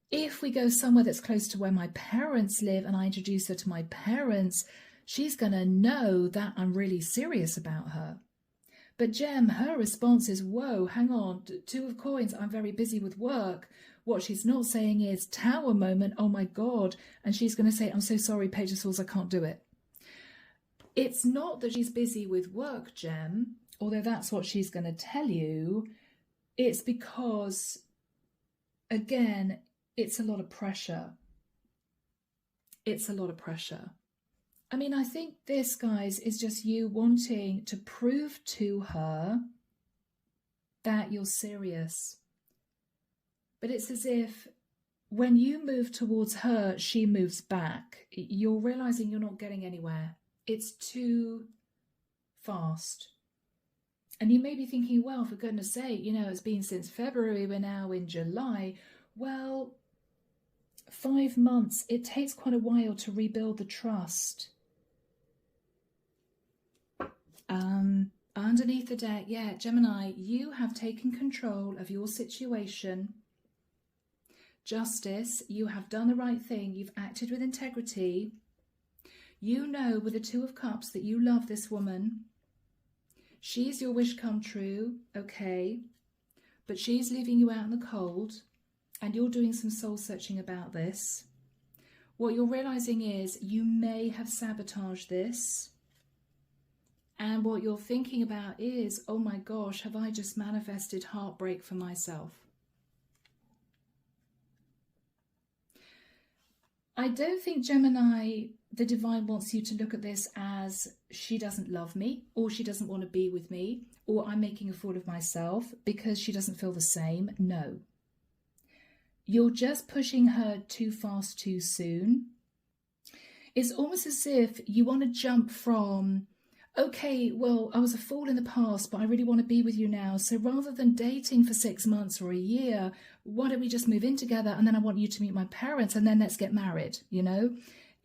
if we go somewhere that's close to where my parents live and I introduce her to my parents, she's going to know that I'm really serious about her. But Gem, her response is, whoa, hang on, Two of Coins, I'm very busy with work. What she's not saying is Tower moment, oh my God. And she's going to say, I'm so sorry, Page of Swords, I can't do it. It's not that she's busy with work, Gem, although that's what she's going to tell you. It's because, again, it's a lot of pressure. It's a lot of pressure. I mean, I think this, guys, is just you wanting to prove to her that you're serious. But it's as if when you move towards her, she moves back. You're realizing you're not getting anywhere. It's too fast. And you may be thinking, well, for goodness sake, you know, it's been since February, we're now in July. Well, 5 months, it takes quite a while to rebuild the trust. Underneath the deck, yeah, Gemini, you have taken control of your situation. Justice, you have done the right thing. You've acted with integrity. You know with the Two of Cups that you love this woman. She's your wish come true, okay, but she's leaving you out in the cold, and you're doing some soul searching about this. What you're realizing is you may have sabotaged this, and what you're thinking about is, oh my gosh, have I just manifested heartbreak for myself? I don't think, Gemini, the divine wants you to look at this as she doesn't love me, or she doesn't want to be with me, or I'm making a fool of myself because she doesn't feel the same. No. You're just pushing her too fast too soon. It's almost as if you want to jump from, okay, well, I was a fool in the past, but I really want to be with you now. So rather than dating for 6 months or a year, why don't we just move in together? And then I want you to meet my parents, and then let's get married, you know?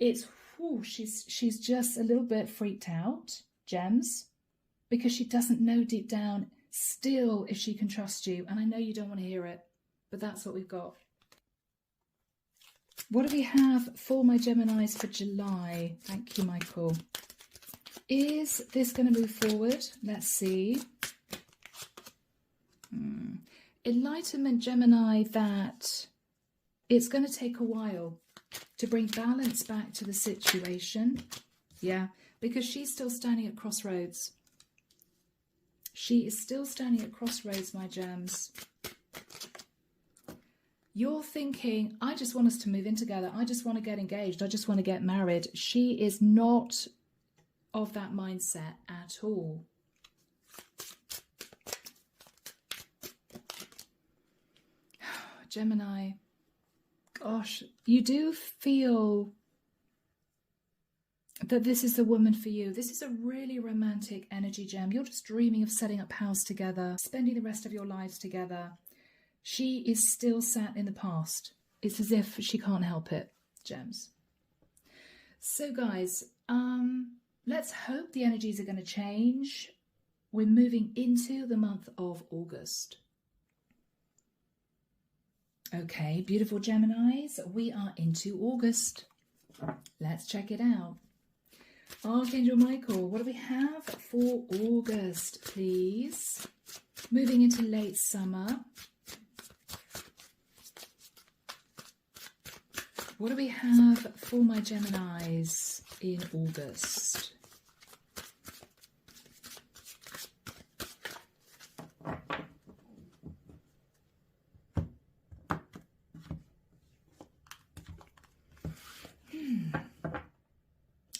It's, whew, she's just a little bit freaked out, Gems, because she doesn't know deep down still if she can trust you. And I know you don't want to hear it, but that's what we've got. What do we have for my Geminis for July? Thank you, Michael. Is this going to move forward? Let's see. Enlightenment, Gemini, that it's going to take a while to bring balance back to the situation. Yeah, because she's still standing at crossroads. She is still standing at crossroads, my gems. You're thinking, I just want us to move in together. I just want to get engaged. I just want to get married. She is not of that mindset at all. Gemini, gosh, you do feel that this is the woman for you. This is a really romantic energy, Gem. You're just dreaming of setting up house together, spending the rest of your lives together. She is still sat in the past. It's as if she can't help it, Gems. So guys, let's hope the energies are going to change. We're moving into the month of August. Okay, beautiful Geminis, we are into August. Let's check it out. Archangel Michael, what do we have for August, please? Moving into late summer. What do we have for my Geminis in August?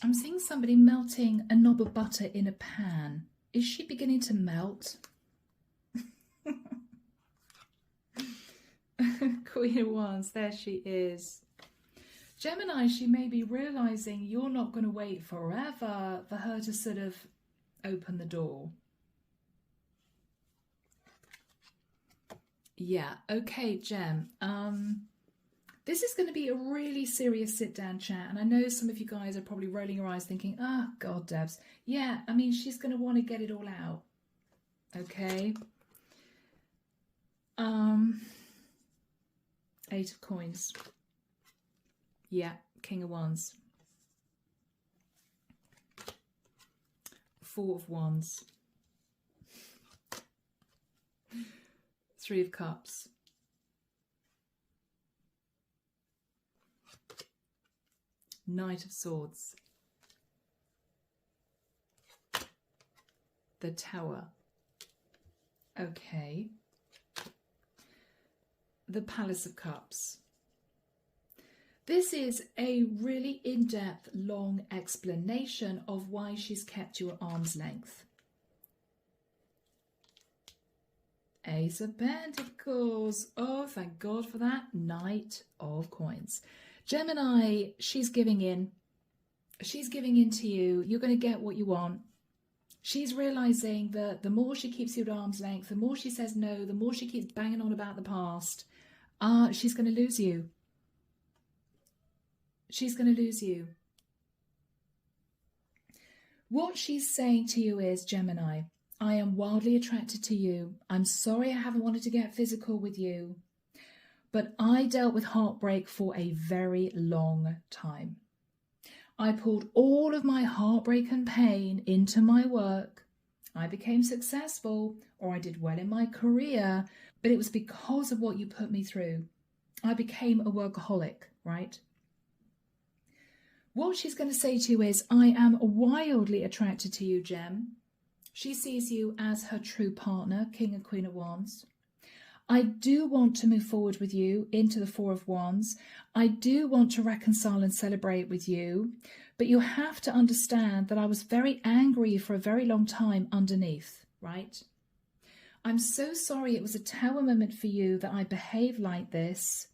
I'm seeing somebody melting a knob of butter in a pan. Is she beginning to melt? Queen of Wands, there she is. Gemini, she may be realizing you're not going to wait forever for her to sort of open the door. Yeah, okay, Gem. This is going to be a really serious sit-down chat, and I know some of you guys are probably rolling your eyes thinking, oh, God, Debs. Yeah, I mean, she's going to want to get it all out. Okay. Eight of Coins. Yeah, King of Wands. Four of Wands. Three of Cups. Knight of Swords. The Tower. Okay. The Palace of Cups. This is a really in-depth, long explanation of why she's kept you at arm's length. Ace of Pentacles. Oh, thank God for that. Knight of Coins. Gemini, she's giving in. She's giving in to you. You're going to get what you want. She's realizing that the more she keeps you at arm's length, the more she says no, the more she keeps banging on about the past, she's going to lose you. She's going to lose you. What she's saying to you is, Gemini, I am wildly attracted to you. I'm sorry I haven't wanted to get physical with you, but I dealt with heartbreak for a very long time. I pulled all of my heartbreak and pain into my work. I became successful, or I did well in my career, but it was because of what you put me through. I became a workaholic, right? What she's going to say to you is, I am wildly attracted to you, Gem. She sees you as her true partner, King and Queen of Wands. I do want to move forward with you into the Four of Wands. I do want to reconcile and celebrate with you, but you have to understand that I was very angry for a very long time underneath, right? I'm so sorry it was a tower moment for you that I behaved like this,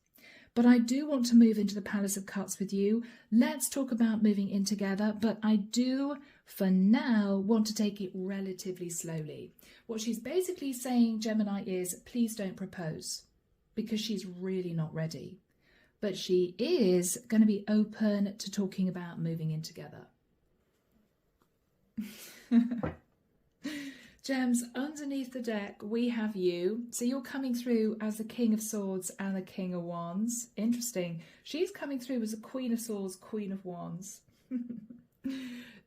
but I do want to move into the Palace of Cups with you. Let's talk about moving in together, but I do, for now, want to take it relatively slowly. What she's basically saying, Gemini, is please don't propose, because she's really not ready. But she is going to be open to talking about moving in together. Gems, underneath the deck, we have you. So you're coming through as the King of Swords and the King of Wands. Interesting. She's coming through as a Queen of Swords, Queen of Wands.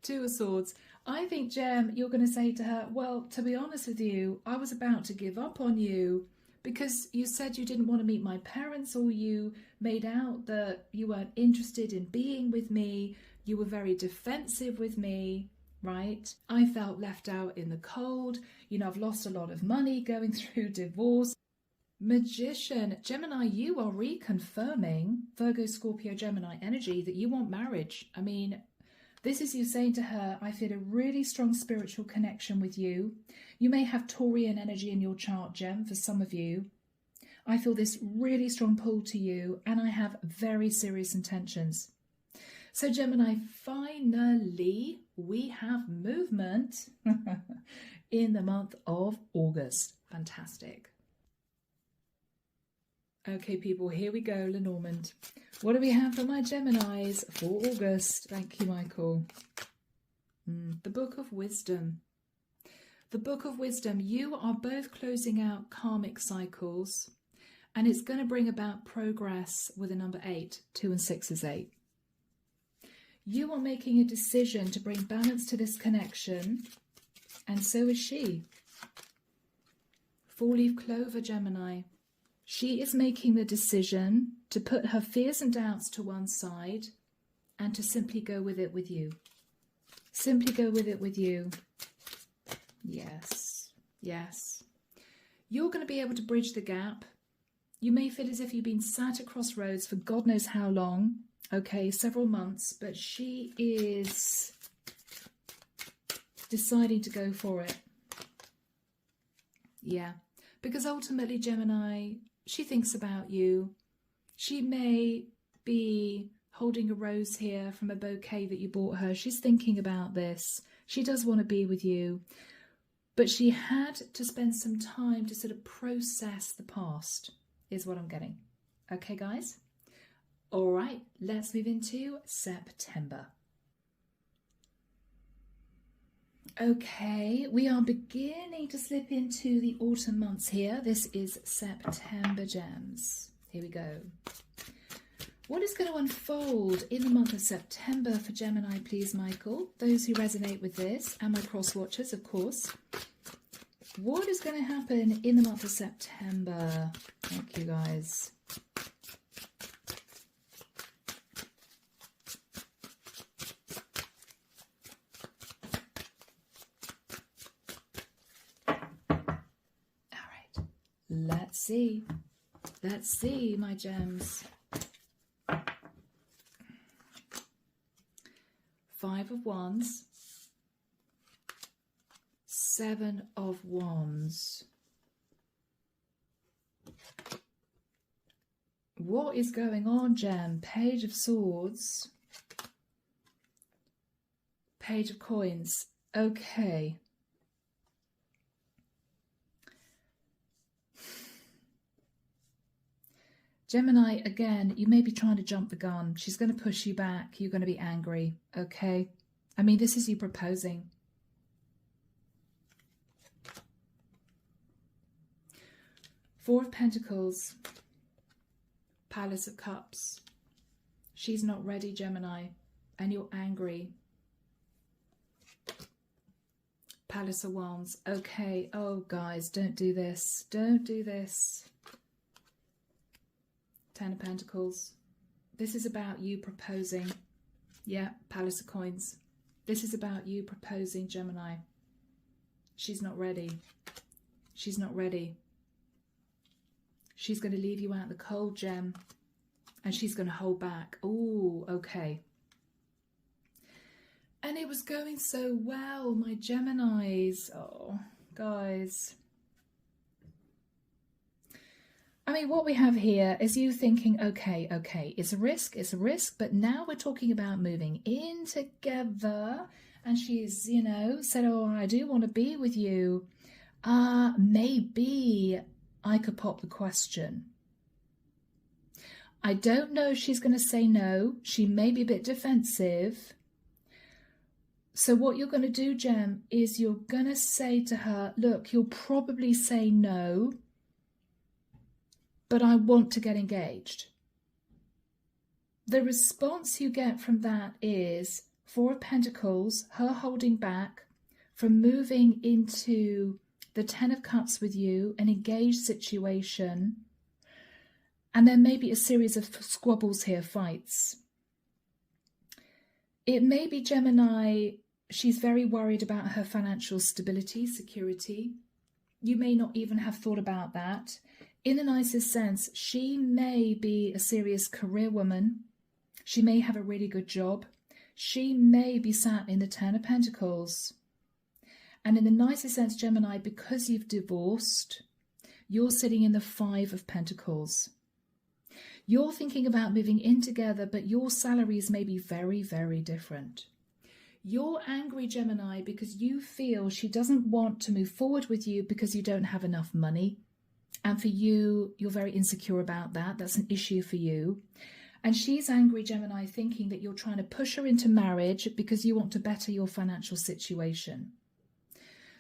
Two of Swords. I think, Gem, you're going to say to her, well, to be honest with you, I was about to give up on you because you said you didn't want to meet my parents, or you made out that you weren't interested in being with me. You were very defensive with me. Right? I felt left out in the cold. You know, I've lost a lot of money going through divorce. Magician, Gemini, you are reconfirming Virgo, Scorpio, Gemini energy that you want marriage. I mean, this is you saying to her, I feel a really strong spiritual connection with you. You may have Taurian energy in your chart, Gem, for some of you. I feel this really strong pull to you, and I have very serious intentions. So Gemini, finally, we have movement in the month of August. Fantastic. Okay, people, here we go, Lenormand. What do we have for my Geminis for August? Thank you, Michael. The Book of Wisdom. The Book of Wisdom. You are both closing out karmic cycles, and it's going to bring about progress with a number 8. 2 and 6 is 8. You are making a decision to bring balance to this connection, and so is she. Four-leaf clover, Gemini. She is making the decision to put her fears and doubts to one side and to simply go with it with you. Simply go with it with you. Yes, yes. You're going to be able to bridge the gap. You may feel as if you've been sat at crossroads for God knows how long. Okay, several months, but she is deciding to go for it. Yeah, because ultimately, Gemini, she thinks about you. She may be holding a rose here from a bouquet that you bought her. She's thinking about this. She does want to be with you, but she had to spend some time to sort of process the past, is what I'm getting. Okay, guys? All right, let's move into September. Okay, we are beginning to slip into the autumn months here. This is September, Gems. Here we go. What is going to unfold in the month of September for Gemini, please, Michael? Those who resonate with this, and my cross watchers, of course. What is going to happen in the month of September? Thank you, guys. Let's see. Let's see, my gems. 5 of Wands. 7 of Wands. What is going on, Gem? Page of Swords. Page of Coins. Okay. Gemini, again, you may be trying to jump the gun. She's going to push you back. You're going to be angry, okay? I mean, this is you proposing. Four of Pentacles, Palace of Cups. She's not ready, Gemini, and you're angry. Palace of Wands. Okay, oh guys, don't do this. Don't do this. Ten of Pentacles. This is about you proposing. Yeah, Palace of Coins. This is about you proposing, Gemini. She's not ready. She's not ready. She's going to leave you out in the cold, Gem. And she's going to hold back. Oh, okay. And it was going so well, my Geminis. Oh, guys. I mean, what we have here is you thinking, okay, it's a risk, but now we're talking about moving in together. And she's, you know, said, oh, I do want to be with you. Maybe I could pop the question. I don't know if she's going to say no. She may be a bit defensive. So what you're going to do, Gem, is you're going to say to her, look, you'll probably say no, but I want to get engaged. The response you get from that is Four of Pentacles, her holding back from moving into the Ten of Cups with you, an engaged situation. And there may be a series of squabbles here, fights. It may be, Gemini, she's very worried about her financial stability, security. You may not even have thought about that. In the nicest sense, she may be a serious career woman. She may have a really good job. She may be sat in the Ten of Pentacles. And in the nicest sense, Gemini, because you've divorced, you're sitting in the Five of Pentacles. You're thinking about moving in together, but your salaries may be very, very different. You're angry, Gemini, because you feel she doesn't want to move forward with you because you don't have enough money. And for you, you're very insecure about that. That's an issue for you. And she's angry, Gemini, thinking that you're trying to push her into marriage because you want to better your financial situation.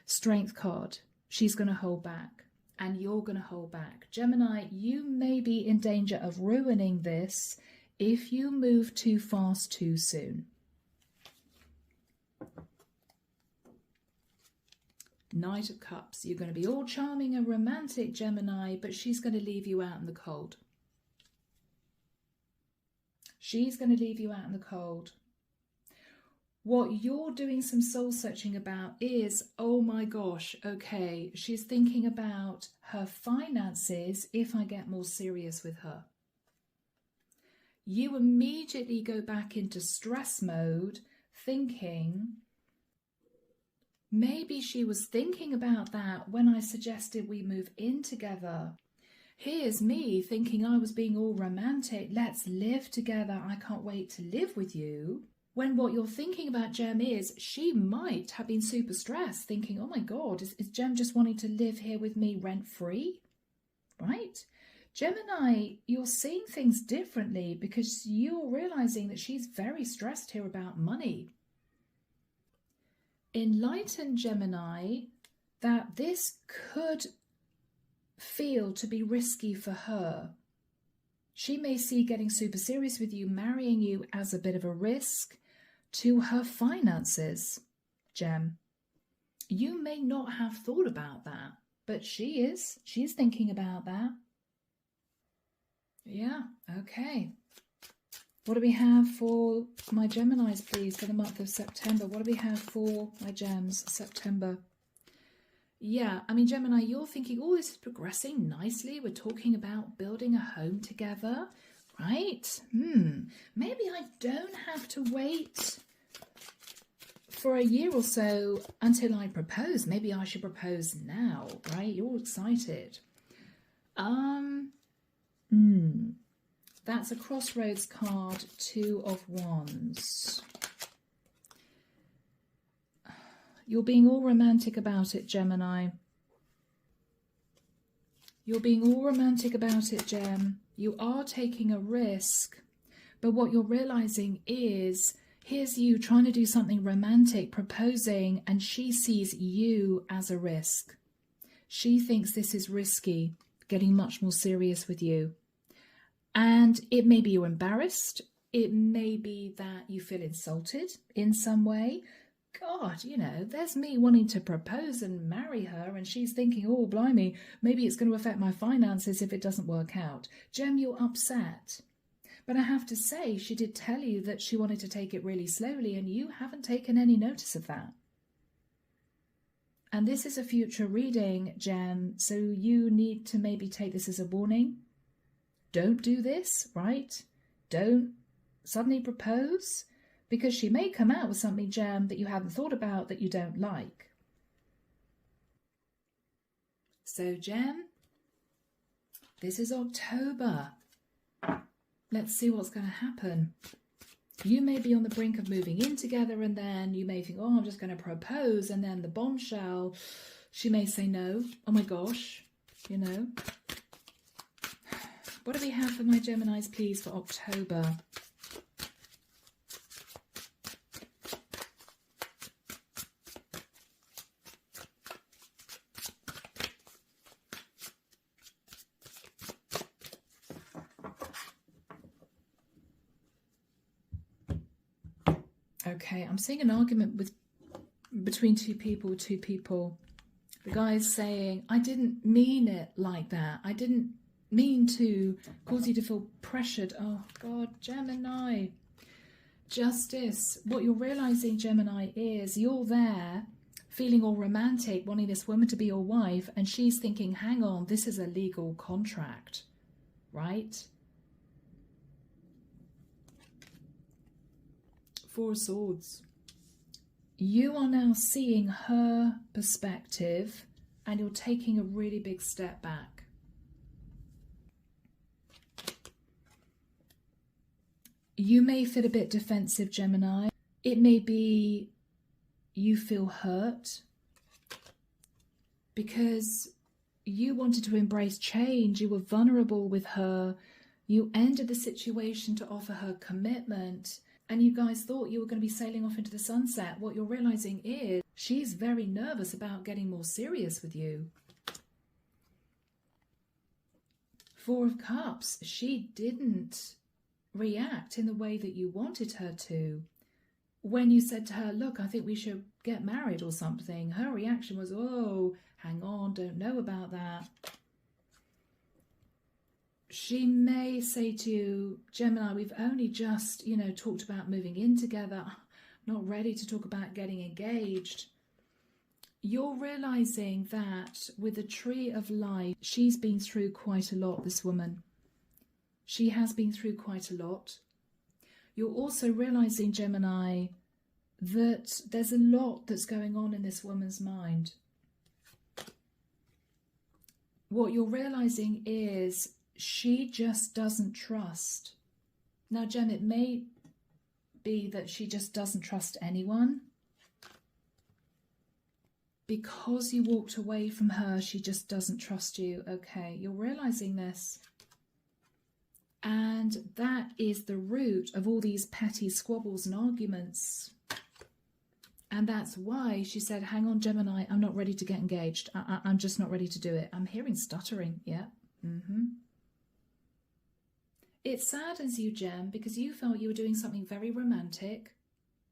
Strength card. She's going to hold back. And you're going to hold back. Gemini, you may be in danger of ruining this if you move too fast too soon. Knight of Cups. You're going to be all charming and romantic, Gemini, but she's going to leave you out in the cold. She's going to leave you out in the cold. What you're doing some soul searching about is, oh my gosh, okay, she's thinking about her finances if I get more serious with her. You immediately go back into stress mode, thinking, maybe she was thinking about that when I suggested we move in together. Here's me thinking I was being all romantic. Let's live together. I can't wait to live with you. When what you're thinking about, Gem, is she might have been super stressed, thinking, oh my God, is Gem just wanting to live here with me rent-free? Right? Gemini, you're seeing things differently because you're realizing that she's very stressed here about money. Enlighten, Gemini, that this could feel to be risky for her. She may see getting super serious with you, marrying you as a bit of a risk to her finances, Gem. You may not have thought about that, but she is. She's thinking about that. Yeah, okay. What do we have for my Geminis, please, for the month of September? What do we have for my Gems, September? Yeah, I mean, Gemini, you're thinking, oh, this is progressing nicely. We're talking about building a home together, right? Maybe I don't have to wait for a year or so until I propose. Maybe I should propose now, right? You're excited. That's a crossroads card, Two of Wands. You're being all romantic about it, Gemini. You're being all romantic about it, Gem. You are taking a risk. But what you're realizing is, here's you trying to do something romantic, proposing, and she sees you as a risk. She thinks this is risky, getting much more serious with you. And it may be you're embarrassed. It may be that you feel insulted in some way. God, you know, there's me wanting to propose and marry her, and she's thinking, oh, blimey, maybe it's going to affect my finances if it doesn't work out. Gem, you're upset. But I have to say, she did tell you that she wanted to take it really slowly, and you haven't taken any notice of that. And this is a future reading, Gem, so you need to maybe take this as a warning. Don't do this, right? Don't suddenly propose, because she may come out with something, Gem, that you haven't thought about that you don't like. So, Gem, this is October. Let's see what's going to happen. You may be on the brink of moving in together, and then you may think, oh, I'm just going to propose, and then the bombshell, she may say no. Oh my gosh, you know. What do we have for my Geminis, please, for October? Okay, I'm seeing an argument between two people. The guy's saying, I didn't mean it like that. I didn't mean to cause you to feel pressured. Oh, God, Gemini. Justice. What you're realizing, Gemini, is you're there feeling all romantic, wanting this woman to be your wife, and she's thinking, hang on, this is a legal contract, right? Four of Swords. You are now seeing her perspective, and you're taking a really big step back. You may feel a bit defensive, Gemini. It may be you feel hurt because you wanted to embrace change. You were vulnerable with her. You ended the situation to offer her commitment. And you guys thought you were going to be sailing off into the sunset. What you're realizing is she's very nervous about getting more serious with you. Four of Cups. She didn't react in the way that you wanted her to. When you said to her, look, I think we should get married or something, her reaction was, oh, hang on, don't know about that. She may say to you, Gemini, we've only just, talked about moving in together. I'm not ready to talk about getting engaged. You're realizing that with the Tree of Life, she's been through quite a lot, this woman. She has been through quite a lot. You're also realizing, Gemini, that there's a lot that's going on in this woman's mind. What you're realizing is she just doesn't trust. Now, Gem, it may be that she just doesn't trust anyone. Because you walked away from her, she just doesn't trust you. Okay, you're realizing this. And that is the root of all these petty squabbles and arguments. And that's why she said, hang on, Gemini, I'm not ready to get engaged. I'm just not ready to do it. I'm hearing stuttering. Yeah. It saddens you, Gem, because you felt you were doing something very romantic.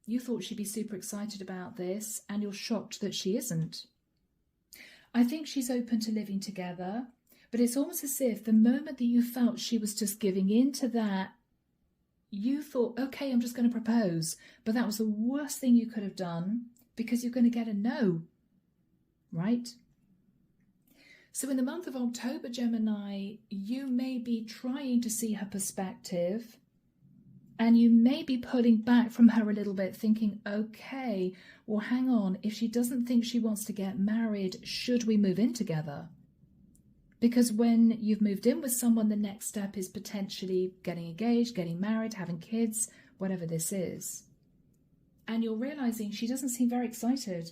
You thought she'd be super excited about this, and you're shocked that she isn't. I think she's open to living together, but it's almost as if the moment that you felt she was just giving in to that, you thought, okay, I'm just going to propose. But that was the worst thing you could have done, because you're going to get a no, right? So in the month of October, Gemini, you may be trying to see her perspective, and you may be pulling back from her a little bit, thinking, okay, well, hang on, if she doesn't think she wants to get married, should we move in together? Because when you've moved in with someone, the next step is potentially getting engaged, getting married, having kids, whatever this is. And you're realizing she doesn't seem very excited.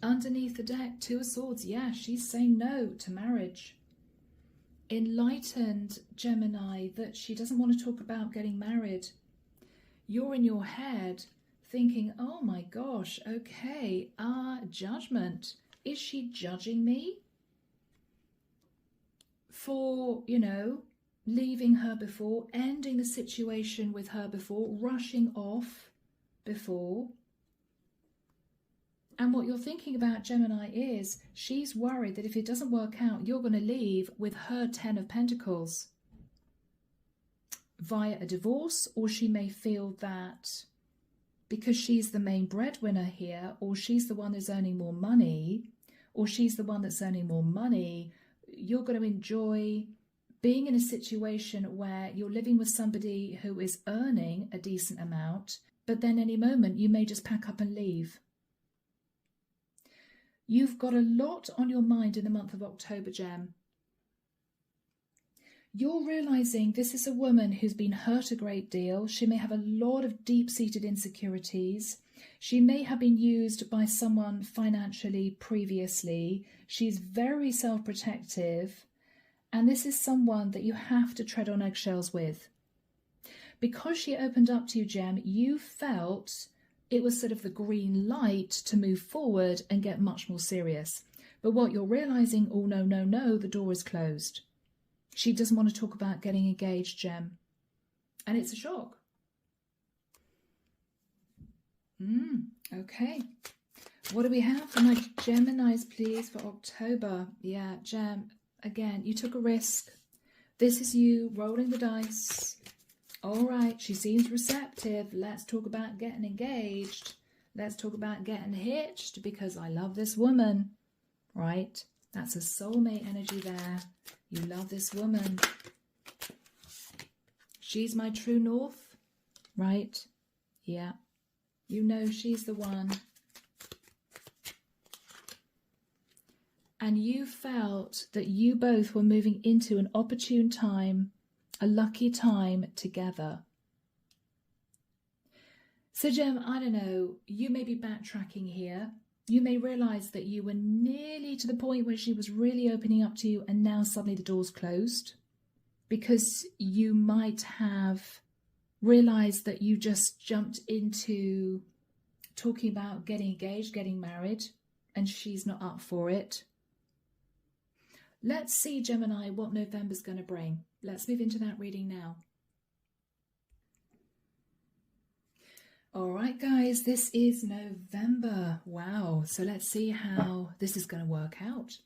Underneath the deck, Two of Swords. Yeah, she's saying no to marriage. Enlightened, Gemini, that she doesn't want to talk about getting married. You're in your head thinking, oh my gosh, okay, judgment. Is she judging me for, you know, leaving her before, ending the situation with her before, rushing off before? And what you're thinking about, Gemini, is she's worried that if it doesn't work out, you're going to leave with her 10 of Pentacles via a divorce, or she may feel that because she's the main breadwinner here, or she's the one that's earning more money, or she's the one that's earning more money, you're going to enjoy being in a situation where you're living with somebody who is earning a decent amount, but then any moment you may just pack up and leave. You've got a lot on your mind in the month of October, Gem. You're realizing this is a woman who's been hurt a great deal. She may have a lot of deep-seated insecurities. She may have been used by someone financially previously. She's very self-protective. And this is someone that you have to tread on eggshells with. Because she opened up to you, Gem, you felt it was sort of the green light to move forward and get much more serious. But what you're realizing, oh no, no, no, the door is closed. She doesn't want to talk about getting engaged, Gem. And it's a shock. Okay. What do we have for my Geminis, please, for October? Yeah, Gem, again, you took a risk. This is you rolling the dice. All right, she seems receptive. Let's talk about getting engaged. Let's talk about getting hitched, because I love this woman, right? That's a soulmate energy there. You love this woman. She's my true north, right? Yeah. You know she's the one. And you felt that you both were moving into an opportune time, a lucky time together. So, Gem, I don't know, you may be backtracking here. You may realise that you were nearly to the point where she was really opening up to you, and now suddenly the door's closed, because you might have realised that you just jumped into talking about getting engaged, getting married, and she's not up for it. Let's see, Gemini, what November's going to bring. Let's move into that reading now. All right, guys, this is November. Wow. So let's see how this is going to work out.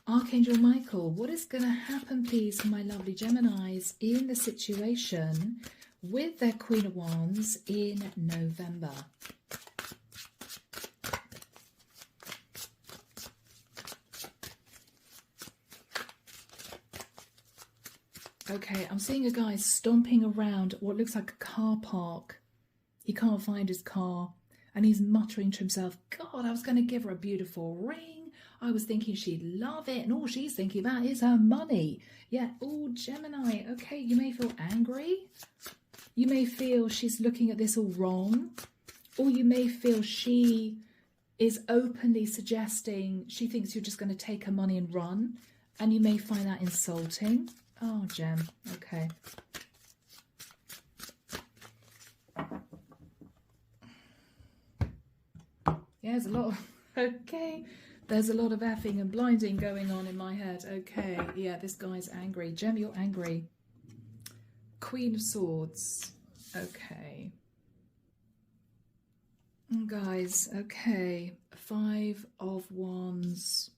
Archangel Michael, what is going to happen, please, for my lovely Geminis in the situation with their Queen of Wands in November? Okay, I'm seeing a guy stomping around what looks like a car park. He can't find his car, and he's muttering to himself, God, I was going to give her a beautiful ring. I was thinking she'd love it, and all she's thinking about is her money. Yeah, oh, Gemini, okay, you may feel angry. You may feel she's looking at this all wrong, or you may feel she is openly suggesting she thinks you're just going to take her money and run, and you may find that insulting. Oh, Gem, okay. Yeah, there's a lot of, okay. There's a lot of effing and blinding going on in my head. Okay, yeah, this guy's angry. Gem, you're angry. Queen of Swords. Okay. Guys, okay. 5 of Wands.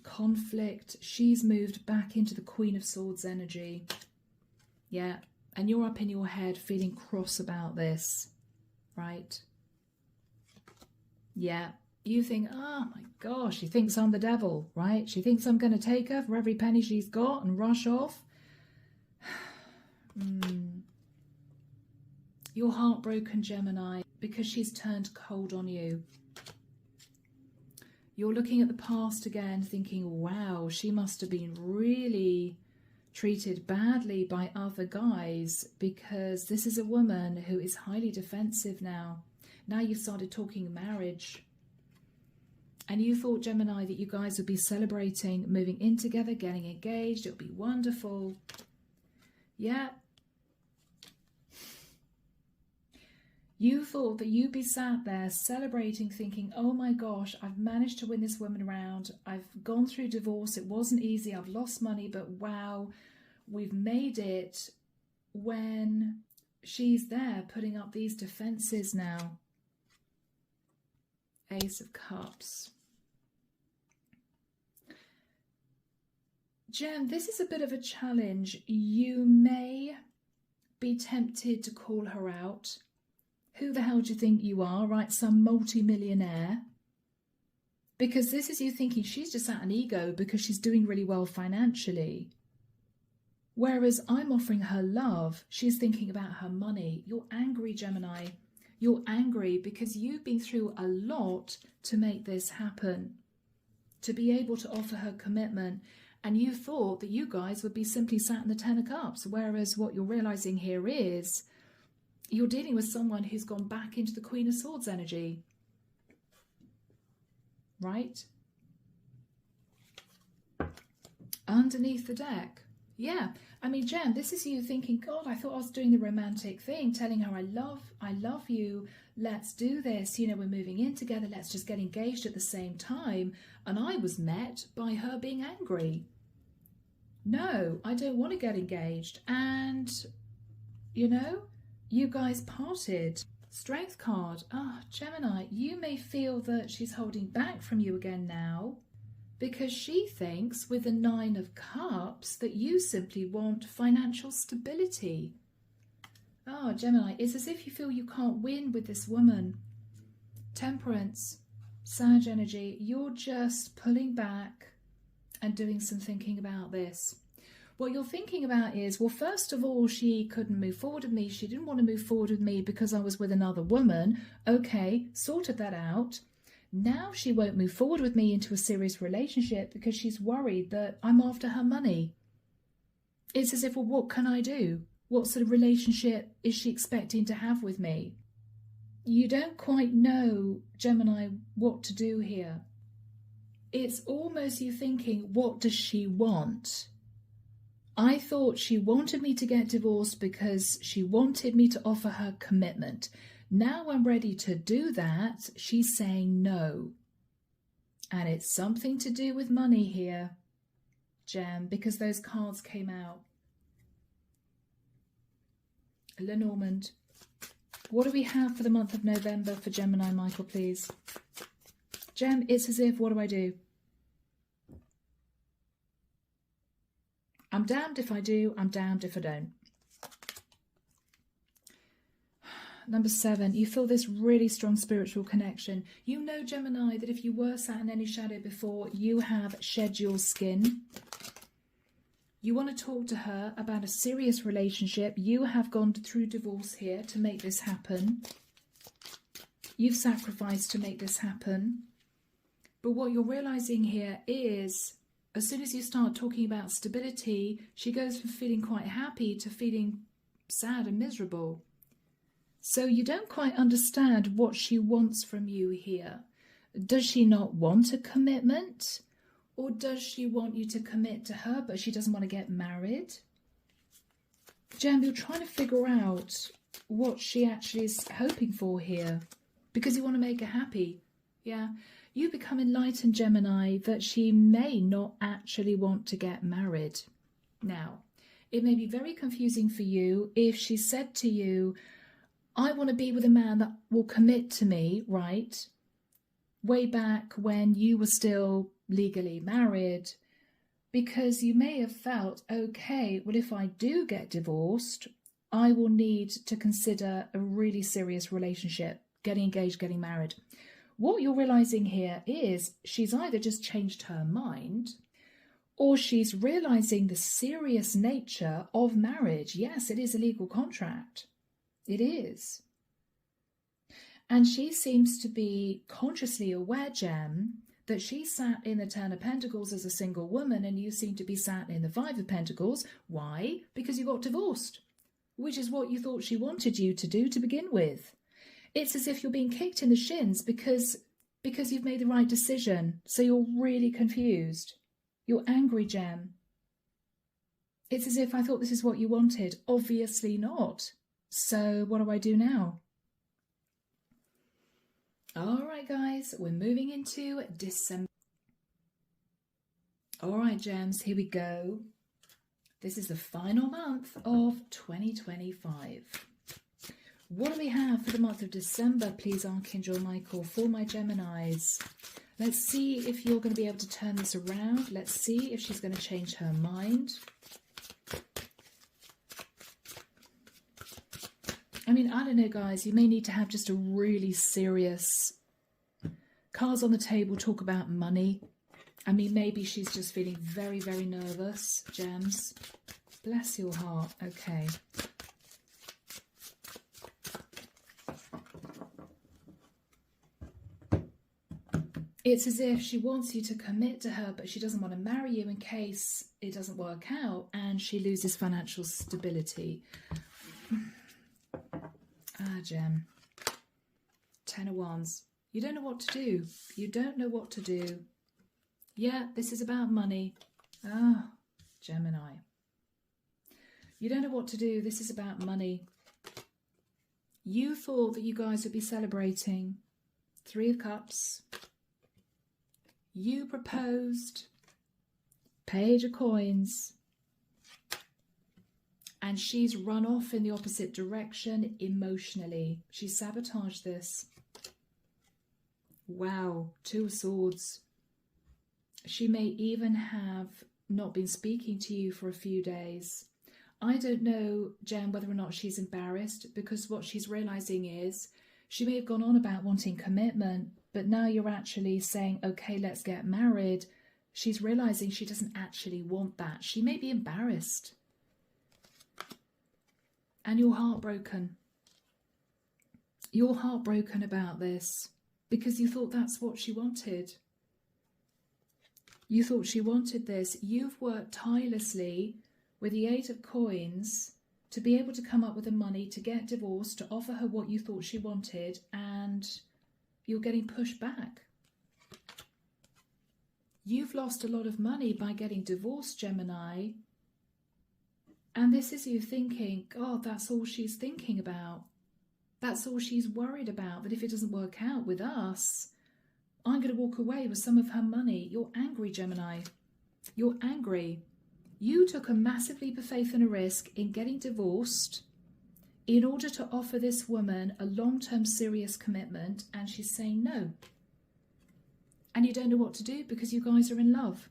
Conflict. She's moved back into the Queen of Swords energy. Yeah, and you're up in your head feeling cross about this, right? Yeah, you think, oh my gosh, she thinks I'm the devil, right? She thinks I'm going to take her for every penny she's got and rush off. You're heartbroken, Gemini, because she's turned cold on you. You're looking at the past again thinking, wow, she must have been really treated badly by other guys, because this is a woman who is highly defensive now. Now you've started talking marriage. And you thought, Gemini, that you guys would be celebrating, moving in together, getting engaged. It would be wonderful. Yeah. You thought that you'd be sat there celebrating, thinking, oh my gosh, I've managed to win this woman around. I've gone through divorce. It wasn't easy. I've lost money, but wow, we've made it. When she's there putting up these defenses now. Ace of Cups. Gem, this is a bit of a challenge. You may be tempted to call her out. Who the hell do you think you are, right? Some multi-millionaire. Because this is you thinking she's just at an ego because she's doing really well financially. Whereas I'm offering her love, she's thinking about her money. You're angry, Gemini. You're angry because you've been through a lot to make this happen. To be able to offer her commitment. And you thought that you guys would be simply sat in the Ten of Cups. Whereas what you're realizing here is you're dealing with someone who's gone back into the Queen of Swords energy. Right? Underneath the deck. Yeah. I mean, Jen, this is you thinking, God, I thought I was doing the romantic thing, telling her I love you. Let's do this. You know, we're moving in together. Let's just get engaged at the same time. And I was met by her being angry. No, I don't want to get engaged. And, you know, you guys parted. Strength card. Gemini, you may feel that she's holding back from you again now because she thinks with the Nine of Cups that you simply want financial stability. Gemini, it's as if you feel you can't win with this woman. Temperance, Sag energy, you're just pulling back and doing some thinking about this. What you're thinking about is, well, first of all, she couldn't move forward with me. She didn't want to move forward with me because I was with another woman. Okay, sorted that out. Now she won't move forward with me into a serious relationship because she's worried that I'm after her money. It's as if, well, what can I do? What sort of relationship is she expecting to have with me? You don't quite know, Gemini, what to do here. It's almost you thinking, what does she want? I thought she wanted me to get divorced because she wanted me to offer her commitment. Now I'm ready to do that. She's saying no. And it's something to do with money here, Gem, because those cards came out. Lenormand. What do we have for the month of November for Gemini, Michael, please? Gem, it's as if, what do? I'm damned if I do, I'm damned if I don't. Number 7, you feel this really strong spiritual connection. You know, Gemini, that if you were sat in any shadow before, you have shed your skin. You want to talk to her about a serious relationship. You have gone through divorce here to make this happen. You've sacrificed to make this happen. But what you're realizing here is, as soon as you start talking about stability, she goes from feeling quite happy to feeling sad and miserable. So you don't quite understand what she wants from you here. Does she not want a commitment? Or does she want you to commit to her, but she doesn't want to get married? Gem, you're trying to figure out what she actually is hoping for here, because you want to make her happy. Yeah, you become enlightened, Gemini, that she may not actually want to get married. Now, it may be very confusing for you if she said to you, I want to be with a man that will commit to me, right? Way back when you were still legally married, because you may have felt, okay, well, if I do get divorced, I will need to consider a really serious relationship, getting engaged, getting married. What you're realizing here is she's either just changed her mind, or she's realizing the serious nature of marriage. Yes, it is a legal contract. It is. And she seems to be consciously aware, Gem, that she sat in the Ten of Pentacles as a single woman and you seem to be sat in the Five of Pentacles. Why? Because you got divorced, which is what you thought she wanted you to do to begin with. It's as if you're being kicked in the shins because because you've made the right decision. So you're really confused. You're angry, Gem. It's as if I thought this is what you wanted. Obviously not. So what do I do now? All right, guys, we're moving into December. All right, Gems, here we go. This is the final month of 2025. What do we have for the month of December, please, Archangel Michael, for my Geminis? Let's see if you're going to be able to turn this around. Let's see if she's going to change her mind. I mean, I don't know, guys. You may need to have just a really serious cards on the table, talk about money. I mean, maybe she's just feeling very, very nervous, Gems. Bless your heart. Okay. It's as if she wants you to commit to her, but she doesn't want to marry you in case it doesn't work out and she loses financial stability. Gem. 10 of Wands. You don't know what to do. You don't know what to do. Yeah, this is about money. Gemini. You don't know what to do. This is about money. You thought that you guys would be celebrating. 3 of Cups. You proposed. Page of Coins. And she's run off in the opposite direction emotionally. She sabotaged this. Wow, 2 of Swords. She may even have not been speaking to you for a few days. I don't know, Jen, whether or not she's embarrassed, because what she's realising is she may have gone on about wanting commitment, but now you're actually saying, okay, let's get married. She's realising she doesn't actually want that. She may be embarrassed. And you're heartbroken. You're heartbroken about this because you thought that's what she wanted. You thought she wanted this. You've worked tirelessly with the 8 of Coins to be able to come up with the money to get divorced, to offer her what you thought she wanted, and you're getting pushed back. You've lost a lot of money by getting divorced, Gemini. And this is you thinking, God, that's all she's thinking about. That's all she's worried about, that if it doesn't work out with us, I'm going to walk away with some of her money. You're angry, Gemini. You're angry. You took a massive leap of faith and a risk in getting divorced in order to offer this woman a long-term serious commitment, and she's saying no. And you don't know what to do because you guys are in love.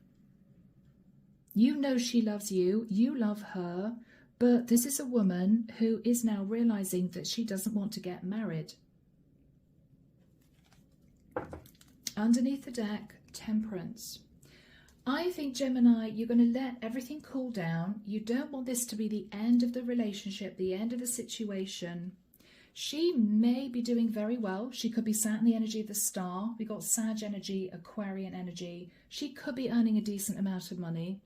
You know she loves you, you love her, but this is a woman who is now realising that she doesn't want to get married. Underneath the deck, Temperance. I think, Gemini, you're going to let everything cool down. You don't want this to be the end of the relationship, the end of the situation. She may be doing very well. She could be sat in the energy of the star. We got Sag energy, Aquarian energy. She could be earning a decent amount of money.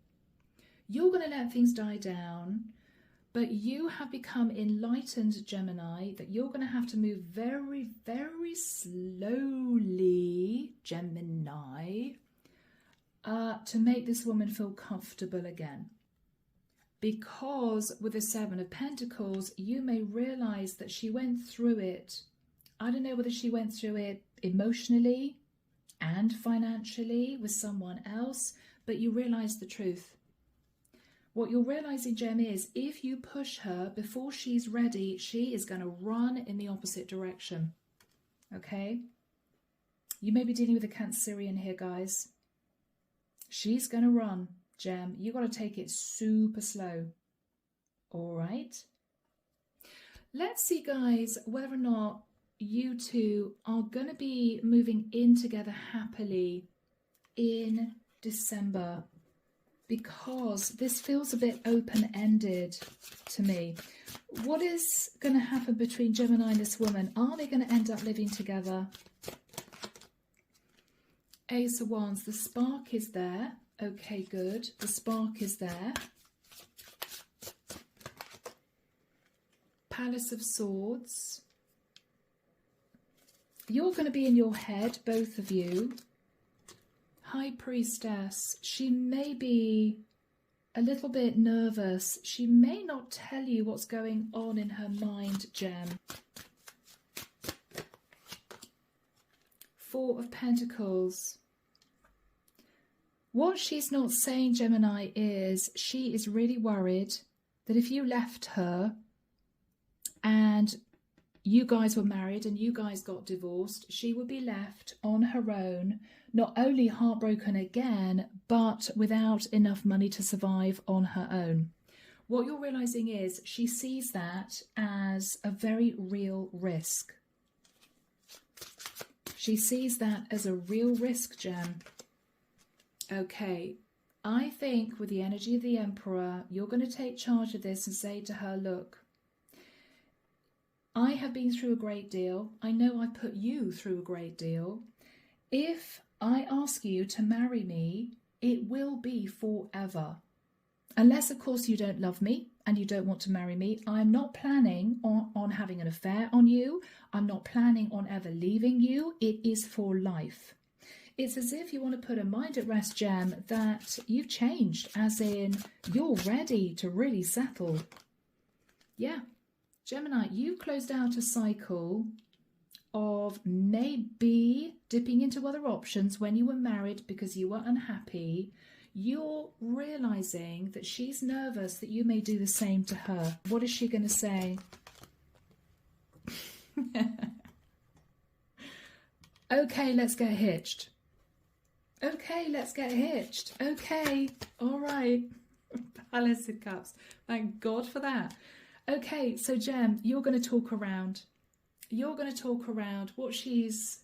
You're going to let things die down, but you have become enlightened, Gemini, that you're going to have to move very, very slowly, Gemini, to make this woman feel comfortable again. Because with the 7 of Pentacles, you may realise that she went through it. I don't know whether she went through it emotionally and financially with someone else, but you realise the truth. What you're realising, Gem, is if you push her before she's ready, she is going to run in the opposite direction. Okay? You may be dealing with a Cancerian here, guys. She's going to run, Gem. You've got to take it super slow. All right? Let's see, guys, whether or not you two are going to be moving in together happily in December, because this feels a bit open-ended to me. What is going to happen between Gemini and this woman? Are they going to end up living together? Ace of Wands, the spark is there. Okay, good. The spark is there. Palace of Swords. You're going to be in your head, both of you. High Priestess, she may be a little bit nervous. She may not tell you what's going on in her mind, Gem. Four of Pentacles. What she's not saying, Gemini, is she is really worried that if you left her and you guys were married and you guys got divorced, she would be left on her own, not only heartbroken again, but without enough money to survive on her own. What you're realizing is she sees that as a very real risk. She sees that as a real risk, Gem. Okay, I think with the energy of the Emperor, you're going to take charge of this and say to her, look, I have been through a great deal. I know I put you through a great deal. If I ask you to marry me, it will be forever. Unless, of course, you don't love me and you don't want to marry me. I'm not planning on having an affair on you. I'm not planning on ever leaving you. It is for life. It's as if you want to put a mind at rest, Gem, that you've changed, as in you're ready to really settle. Yeah, Gemini, you closed out a cycle of maybe dipping into other options when you were married because you were unhappy. You're realizing that she's nervous that you may do the same to her. What is she going to say? Okay, let's get hitched. Okay, let's get hitched. Okay, all right. Palace of Cups. Thank God for that. Okay, so Gem, you're going to talk around. You're going to talk around. What she's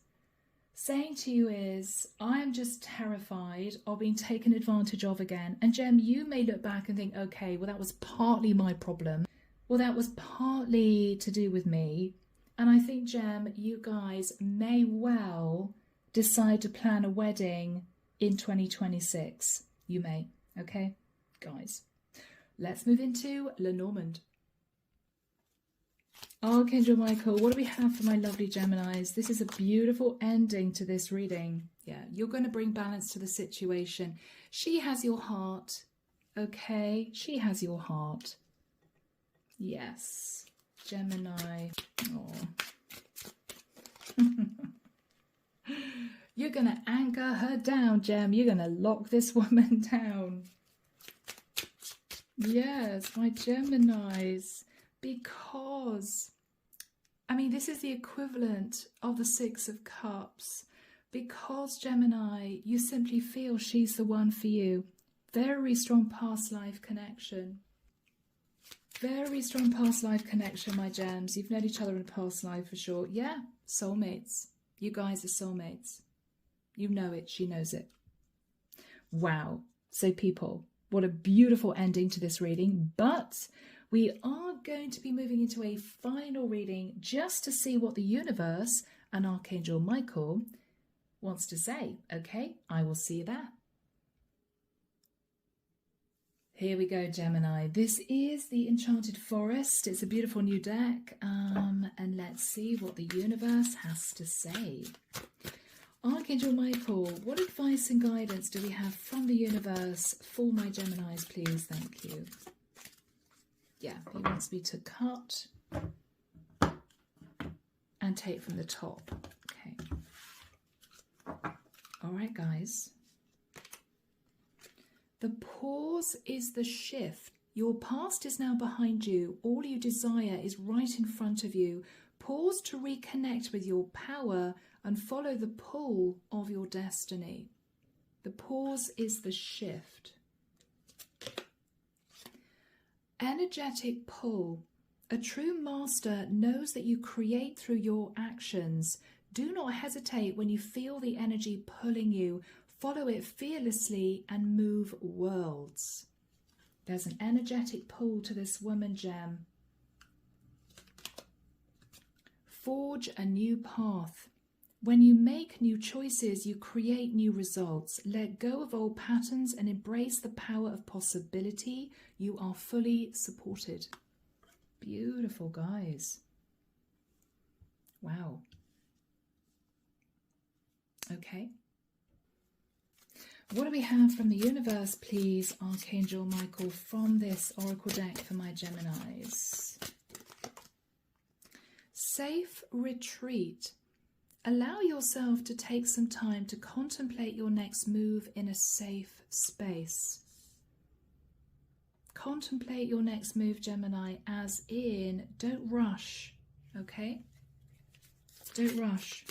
saying to you is, I'm just terrified of being taken advantage of again. And Gem, you may look back and think, okay, well, that was partly my problem. Well, that was partly to do with me. And I think, Gem, you guys may well decide to plan a wedding in 2026. You may. Okay, guys. Let's move into Lenormand. Archangel Michael, what do we have for my lovely Geminis? This is a beautiful ending to this reading. Yeah, you're going to bring balance to the situation. She has your heart. Okay, she has your heart. Yes, Gemini. Oh. You're going to anchor her down, Gem. You're going to lock this woman down. Yes, my Geminis. Because, I mean, this is the equivalent of the Six of Cups. Because, Gemini, you simply feel she's the one for you. Very strong past life connection. Very strong past life connection, my gems. You've known each other in a past life for sure. Yeah, soulmates. You guys are soulmates. You know it. She knows it. Wow. So people, what a beautiful ending to this reading. But we are going to be moving into a final reading just to see what the universe and Archangel Michael wants to say. Okay, I will see you there. Here we go, Gemini. This is the Enchanted Forest. It's a beautiful new deck. And let's see what the universe has to say. Archangel Michael, what advice and guidance do we have from the universe for my Geminis, please? Thank you. Yeah, he wants me to cut and take from the top. Okay. All right, guys. The pause is the shift. Your past is now behind you. All you desire is right in front of you. Pause to reconnect with your power and follow the pull of your destiny. The pause is the shift. Energetic pull. A true master knows that you create through your actions. Do not hesitate when you feel the energy pulling you. Follow it fearlessly and move worlds. There's an energetic pull to this woman, Gem. Forge a new path. When you make new choices, you create new results. Let go of old patterns and embrace the power of possibility. You are fully supported. Beautiful, guys. Wow. Okay. What do we have from the universe, please, Archangel Michael, from this oracle deck for my Geminis? Safe retreat. Allow yourself to take some time to contemplate your next move in a safe space. Contemplate your next move, Gemini, as in don't rush, okay? Don't rush.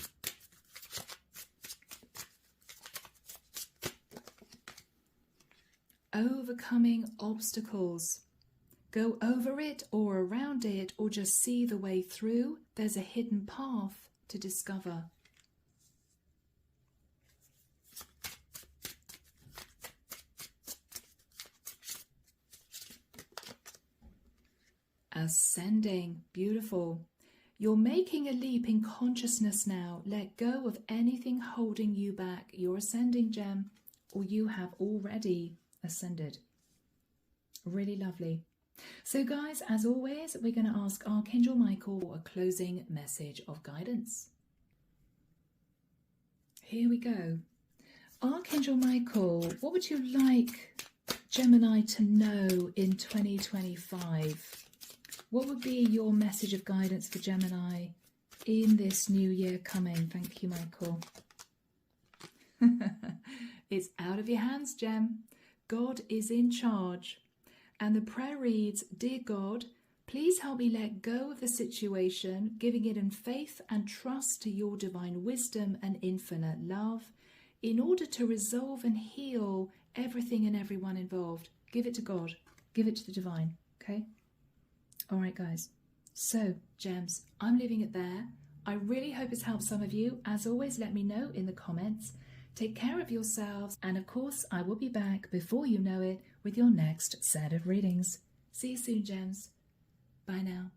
Overcoming obstacles. Go over it or around it or just see the way through. There's a hidden path to discover. Ascending. Beautiful. You're making a leap in consciousness now. Let go of anything holding you back. You're ascending, Gem, or you have already ascended. Really lovely. So guys, as always, we're going to ask Archangel Michael for a closing message of guidance. Here we go. Archangel Michael, what would you like Gemini to know in 2025? What would be your message of guidance for Gemini in this new year coming? Thank you, Michael. It's out of your hands, Gem. God is in charge. And the prayer reads, Dear God, please help me let go of the situation, giving it in faith and trust to your divine wisdom and infinite love, in order to resolve and heal everything and everyone involved. Give it to God. Give it to the divine. Okay? All right, guys. So, Gems, I'm leaving it there. I really hope it's helped some of you. As always, let me know in the comments. Take care of yourselves, and of course, I will be back before you know it with your next set of readings. See you soon, Gems. Bye now.